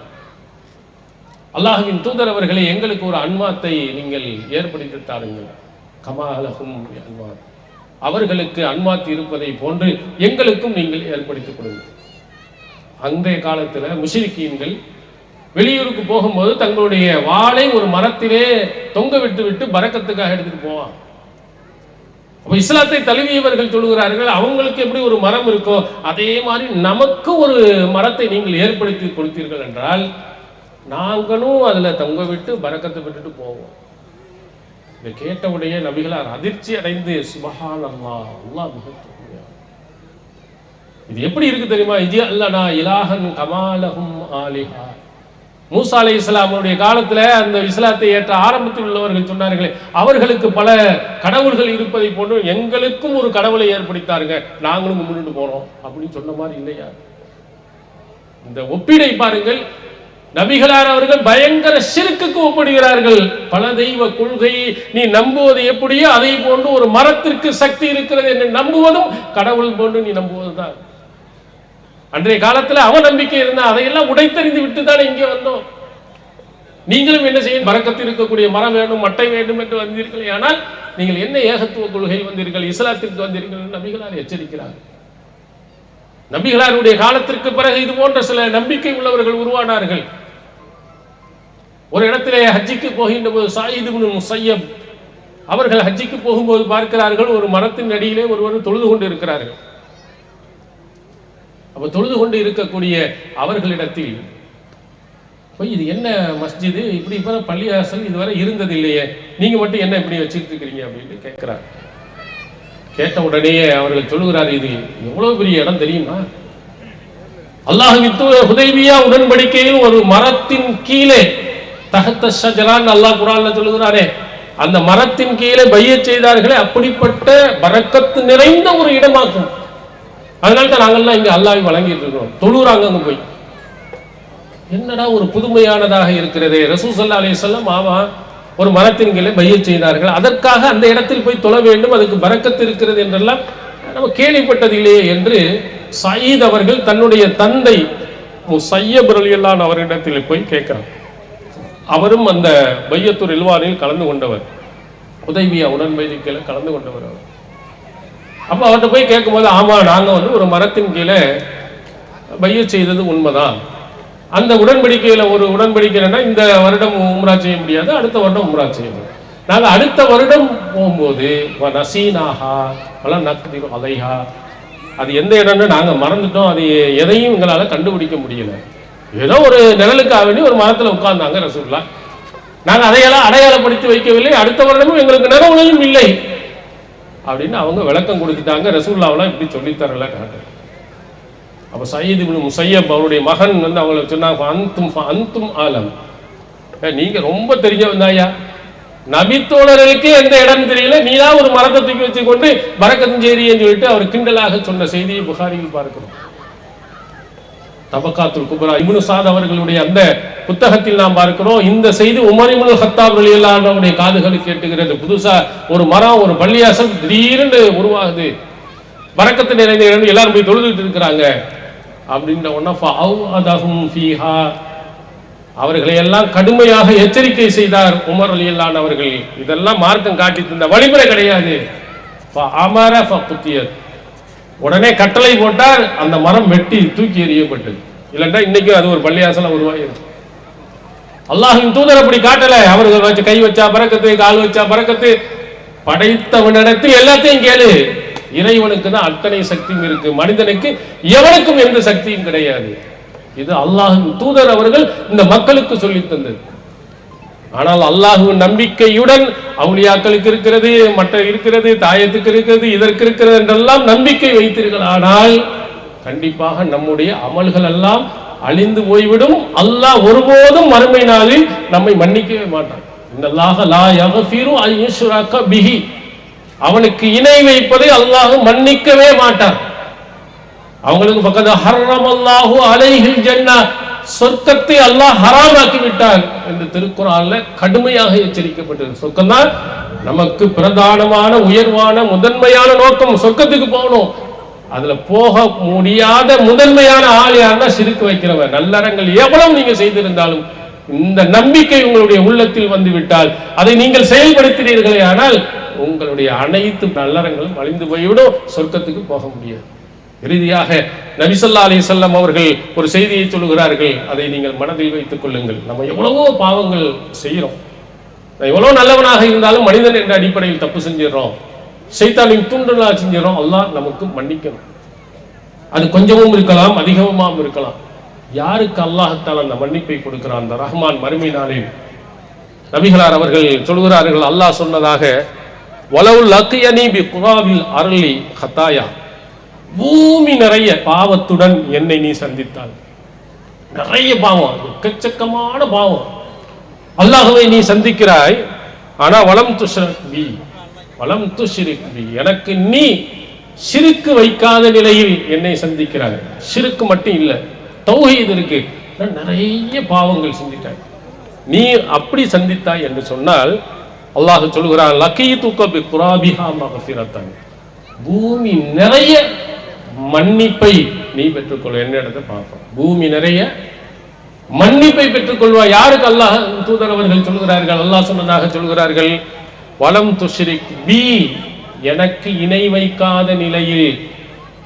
அல்லாஹ்வின் தூதர் அவர்களை எங்களுக்கு ஒரு அன்வாத்தை நீங்கள் ஏற்படுத்தி தாருங்கள். கமாலஹும் அன்வார், அவர்களுக்கு அன்வாத் இருப்பதை போன்று எங்களுக்கும் நீங்கள் ஏற்படுத்திக் கொடுங்க. அன்றைய காலத்தில் முஷ்ரிக்கீன்கள் வெளியூருக்கு போகும்போது தங்களுடைய வாளை ஒரு மரத்திலே தொங்க விட்டு விட்டு பரக்கத்துக்காக எடுத்துட்டு போவான். அப்ப இஸ்லாத்தை தழுவியவர்கள் சொல்லுகிறார்கள், அவங்களுக்கு எப்படி ஒரு மரம் இருக்கோ அதே மாதிரி நமக்கு ஒரு மரத்தை நீங்கள் ஏற்படுத்தி கொடுத்தீர்கள் என்றால் நாங்களும் அதுல தொங்க விட்டு பரக்கத்தை விட்டுட்டு போவோம். இதை கேட்டவுடைய நபிகளார் அதிர்ச்சி அடைந்து சுபஹான் அல்லாஹ், அல்லாஹ் மிக இது எப்படி இருக்கு தெரியுமா? இது அல்லனா இலாஹன் கமாலஹும் ஆலிஹா. மூசா அலைஹிஸ்ஸலாமுடைய காலத்துல அந்த இஸ்லாத்தை ஏற்ற ஆரம்பத்தில் உள்ளவர்கள் சொன்னார்களே, அவர்களுக்கு பல கடவுள்கள் இருப்பதை போன்று எங்களுக்கும் ஒரு கடவுளை ஏற்படுத்தாருங்க, நாங்களும் கும்பிட்டு போறோம் அப்படின்னு சொன்ன மாதிரி இல்லையா? இந்த ஒப்பீடை பாருங்கள். நபிகளார் அவர்கள் பயங்கர ஷிர்க்குக்கு ஒப்பிடுகிறார்கள். பல தெய்வ கொள்கை நீ நம்புவது எப்படியோ அதை போன்று ஒரு மரத்திற்கு சக்தி இருக்கிறது என்று நம்புவதும் கடவுள் போன்று நீ நம்புவதுதான். அன்றைய காலத்துல அவநம்பிக்கை இருந்தா அதையெல்லாம் உடைத்தறிந்து விட்டு தான் இங்கே வந்தோம். நீங்களும் என்ன செய்ய, பரக்கத்தில் இருக்கக்கூடிய மரம் வேண்டும், மட்டை வேண்டும் என்று வந்தீர்கள். ஆனால் நீங்கள் என்ன ஏகத்துவ கொள்கையில் வந்தீர்கள், இஸ்லாத்திற்கு வந்தீர்கள் நபிகளார் எச்சரிக்கிறார். நபிகளாருடைய காலத்திற்கு பிறகு இது போன்ற சில நம்பிக்கை உள்ளவர்கள் உருவானார்கள். ஒரு இடத்திலே ஹஜ்ஜிக்கு போகின்ற போது ஸயீத் இப்னு முஸய்யப் அவர்கள் ஹஜ்ஜிக்கு போகும்போது பார்க்கிறார்கள், ஒரு மரத்தின் அடியிலே ஒருவர் தொழுது கொண்டு இருக்கிறார்கள். அப்ப தொழுது கொண்டு இருக்கக்கூடிய அவர்களிடத்தில் போய், இது என்ன மஸ்ஜிது, இப்படி இப்ப பள்ளிவாசல் இதுவரை இருந்தது இல்லையே, நீங்க மட்டும் என்ன இப்படி வச்சுட்டு இருக்கிறீங்க அப்படின்னு கேட்கிறார். கேட்ட உடனே அவர்கள் சொல்லுகிறார், இது எவ்வளவு பெரிய இடம் தெரியுமா? அல்லாஹ்வின் ஹுதைபியா உடன்படிக்கையில் ஒரு மரத்தின் கீழே தஹத்த ஷஜரான் அல்லாஹ் குர்ஆன்ல சொல்லுகிறாரே, அந்த மரத்தின் கீழே பையத் செய்தார்களே, அப்படிப்பட்ட பரக்கத்து நிறைந்த ஒரு இடமாகும். அதனால தான் நாங்கள்லாம் இங்க அல்லாஹ்வை வழங்கிட்டு இருக்கிறோம். தொழுறாங்க அங்க போய். என்னடா ஒரு புதுமையானதாக இருக்கிறது. ரசூல் ஸல்லல்லாஹு அலைஹி வஸல்லம் ஆமா ஒரு மரத்தின் கீழே பையத் செய்தார்கள், அதற்காக அந்த இடத்தில் போய் தொழ வேண்டும், அதுக்கு பரக்கத்து இருக்கிறது என்றெல்லாம் நம்ம கேள்விப்பட்டது இல்லையே என்று ஸயீத் அவர்கள் தன்னுடைய தந்தை முஸய்யப் ரலியல்லாஹு அன்ஹு அவரிடத்தில் போய் கேட்கிறார். அவரும் அந்த பையத்துர் ரில்வானில் கலந்து கொண்டவர், ஹுதைபியா உடன்படிக்கையில் கலந்து கொண்டவர் அவர். அப்போ அவர்கிட்ட போய் கேட்கும்போது, ஆமா நாங்க ஒரு மரத்தின் கீழே பையத் செய்தது உண்மைதான். அந்த உடன்படிக்கையில ஒரு உடன்படிக்கைன்னா இந்த வருடம் உம்ரா செய்ய முடியாது, அடுத்த வருடம் உம்ரா செய்யணும். நாங்க அடுத்த வருடம் போகும்போது நசீனாஹா வல நக்திரு அலைஹா, அது எந்த இடம்னு நாங்க மறந்துட்டோம், அது எதையும் எங்களால கண்டுபிடிக்க முடியல. ஏதோ ஒரு நிழலுக்காக வேண்டி ஒரு மரத்துல உட்கார்ந்தாங்க ரசூலுல்லாஹ், நாங்க அதையெல்லாம் அடையாளப்படுத்தி வைக்கவில்லை, அடுத்த வருடமும் எங்களுக்கு நினைவுலையும் இல்லை அப்படின்னு அவங்க விளக்கம் கொடுத்துட்டாங்க. ரசூலுல்லாஹ்லாம் இப்படி சொல்லித்தரல காட்டு. அப்ப ஸயீத் இப்னு முஸய்யப் அவருடைய மகன் அவங்களை சொன்னாங்க, அந்தும் ஆலம், நீங்க ரொம்ப தெரிஞ்சவந்தாயா, நபித்தோழர்களுக்கு எந்த இடம் தெரியல, நீதான் ஒரு மரத்தை தூக்கி வச்சு கொண்டு பரக்கத்தும் செய்தின்னு சொல்லிட்டு அவர் கிண்டலாக சொன்ன செய்தியை புகாரியில் பார்க்கிறோம். தபக்காத்துல் குப்ரா இப்னு சாத் அவர்களுடைய அந்த புத்தகத்தில் நாம் பார்க்கிறோம், இந்த செய்தி உமர் இப்னு கத்தாப் ரலியல்லாஹு அன்ஹுடைய காதுகளுக்கு கேட்டுகிறது. புதுசா ஒரு மரம், ஒரு பள்ளியாசல் திடீர்னு உருவாகுது, பரக்கத்து நிறைந்த இடம், எல்லாரும் போய் தொழுதுட்டு இருக்கிறாங்க அப்படின்ற அவர்களை எல்லாம் கடுமையாக எச்சரிக்கை செய்தார் உமர் ரலியல்லாஹு அன்ஹு அவர்கள். இதெல்லாம் மார்க்கம் காட்டி தந்த வழிமுறை கிடையாது. உடனே கட்டளை போட்டார், அந்த மரம் வெட்டி தூக்கி எறியப்பட்டது. இல்லைன்னா இன்னைக்கும் அது ஒரு பள்ளியாசலம் உருவாயிருக்கு. அல்லாஹ்வின் தூதர் அப்படி காட்டல. அவர்கள் வச்சு கை வச்சா பரக்கத்து, கால் வச்சா பரக்கத்து. படைத்தவனிடத்தில் எல்லாத்தையும் கேளு, இறைவனுக்கு தான் அத்தனை சக்தியும் இருக்கு, மனிதனுக்கு எவனுக்கும் எந்த சக்தியும் கிடையாது. இது அல்லாஹ்வின் தூதர் அவர்கள் இந்த மக்களுக்கு சொல்லி தந்தது. ஆனால் அல்லாஹ்வின் நம்பிக்கையுடன் அவுலியாக்களுக்கு இருக்கிறது, மற்ற இருக்கிறது, தாயத்துக்கு இருக்கிறது, இதற்கு இருக்கிறது என்றெல்லாம் நம்பிக்கை வைத்தீர்கள், ஆனால் கண்டிப்பாக நம்முடைய அமல்கள் எல்லாம் அழிந்து போய்விடும். அல்லாஹ் ஒருபோதும் மறுமை நாளில் நம்மை மன்னிக்கவே மாட்டான். இன்னல்லாஹ லா யக்ஃபிரு அன் யுஷ்ரக பிஹி, அவனுக்கு இணை வைப்பதை அல்லாஹ் மன்னிக்கவே மாட்டான். அவங்களுக்கு பக்கத்து ஹர்ரமல்லாஹு அலைஹில் ஜன்னா, சொர்க்கத்தை அல்லாஹ் ஹராமாக்கி விட்டான் என்று திருக்குர்ஆன்ல கடுமையாக எச்சரிக்கப்பட்டது. சொர்க்கம் தான் நமக்கு பிரதானமான உயர்வான முதன்மையான நோக்கம். சொர்க்கத்துக்கு போகணும், அதுல போக முடியாத முதன்மையான ஆள் யாருன்னா சிறுக்கு வைக்கிறவன். நல்லறங்கள் எவ்வளவு நீங்க செய்திருந்தாலும் இந்த நம்பிக்கை உங்களுடைய உள்ளத்தில் வந்து விட்டால், அதை நீங்கள் செயல்படுத்தினீர்களே ஆனால் உங்களுடைய அனைத்து நல்லறங்களும் அழிந்து போய்விடும், சொர்க்கத்துக்கு போக முடியாது. இறுதியாக நபி ஸல்லல்லாஹு அலைஹி வஸல்லம் அவர்கள் ஒரு செய்தியை சொல்லுகிறார்கள், அதை நீங்கள் மனதில் வைத்துக் கொள்ளுங்கள். நம்ம எவ்வளவோ பாவங்கள் செய்கிறோம், எவ்வளவு நல்லவனாக இருந்தாலும் மனிதன் என்ற அடிப்படையில் தப்பு செஞ்சிடறோம், ஷைத்தானின் தூண்டுதலாக செஞ்சிடறோம். அல்லாஹ் நமக்கு மன்னிக்கணும். அது கொஞ்சமும் இருக்கலாம், அதிகமாகவும் இருக்கலாம். யாருக்கு அல்லாஹ்தால் அந்த மன்னிப்பை கொடுக்கிறான்? அந்த ரஹ்மான் மறுமை நாளில் நபிகளார் அவர்கள் சொல்கிறார்கள், அல்லாஹ் சொன்னதாக, வலவு லக்கியனி பி குராவில் அருளி ஹத்தாயா, பூமி நிறைய பாவத்துடன் என்னை நீ சந்தித்தால், நிறைய பாவம், எக்கச்சக்கமான பாவம், அல்லாஹ்வை நீ சந்திக்கிறாய், ஆனா வலம் துஷ்ரிக் பி, எனக்கு நீ ஷிர்க் வைக்காத நிலையில் என்னை சந்திக்கிறாய். ஷிர்க் மட்டும் இல்லை, தௌஹீத் இருக்கு, நிறைய பாவங்கள் செஞ்சிட்டாய், நீ அப்படி சந்தித்தாய் என்று சொன்னால் அல்லாஹ் சொல்கிறான், லகீதுக பி குராபிஹா மக்ஃபிரத்தன், பூமி நிறைய மன்னிப்பை நீ பெற்றுக்கொள். என்ன இடத்தை பார்ப்போம், பூமி நிறைய மன்னிப்பை பெற்றுக்கொள்வா. யாருக்கு? அல்லாஹ் தூதர் அவர்கள் சொல்கிறார்கள், அல்லாஹ் சொன்னதாக சொல்கிறார்கள், வலம் துஷ்ரிக் பி, எனக்கு இணை வைக்காத நிலையில்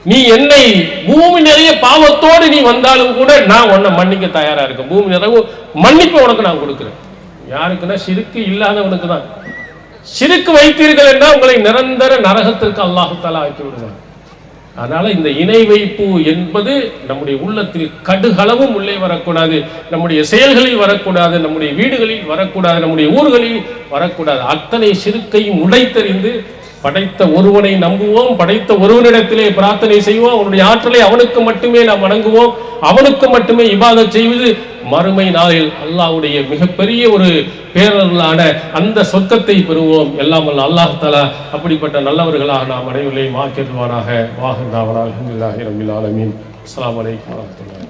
நீ என்னை, பூமி நிறைய பாவத்தோடு நீ வந்தாலும் கூட நான் உன்னை மன்னிக்க தயாரா இருக்கேன். பூமி நிறைய மன்னிப்பு உனக்கு நான் கொடுக்கிறேன். யாருக்குன்னா ஷிர்க் இல்லாதவனுக்கு தான். ஷிர்க் வைத்தீர்கள் என்றால் உங்களை நிரந்தர நரகத்திற்கு அல்லாஹ் தஆலா ஆக்கி விடுவார். அதனால இந்த இணை வைப்பு என்பது நம்முடைய உள்ளத்தில் கடுகளவும் உள்ளே வரக்கூடாது, நம்முடைய செயல்களில் வரக்கூடாது, நம்முடைய வீடுகளில் வரக்கூடாது, நம்முடைய ஊர்களில் வரக்கூடாது. அத்தனை ஷிர்க்கையும் உடைத்தறிந்து படைத்த ஒருவனை நம்புவோம், படைத்த ஒருவனிடத்திலே பிரார்த்தனை செய்வோம், அவனுடைய ஆற்றலை அவனுக்கு மட்டுமே நாம் வணங்குவோம், அவனுக்கு மட்டுமே இபாதத் செய்வது. மறுமை நாளில் அல்லாஹ்வுடைய மிகப்பெரிய ஒரு பேரருளான அந்த சொர்க்கத்தை பெறுவோம். எல்லாம் வல்ல அல்லாஹ் தஆலா அப்படிப்பட்ட நல்லவர்களாக நாம் அனைவரையும் ஆக்கிடுவானாக. வாஹிதாவனா அல்ஹம்துலில்லாஹி ரப்பில் ஆலமீன். அஸ்ஸலாமு அலைக்கும் வரஹ்மத்துல்லாஹி.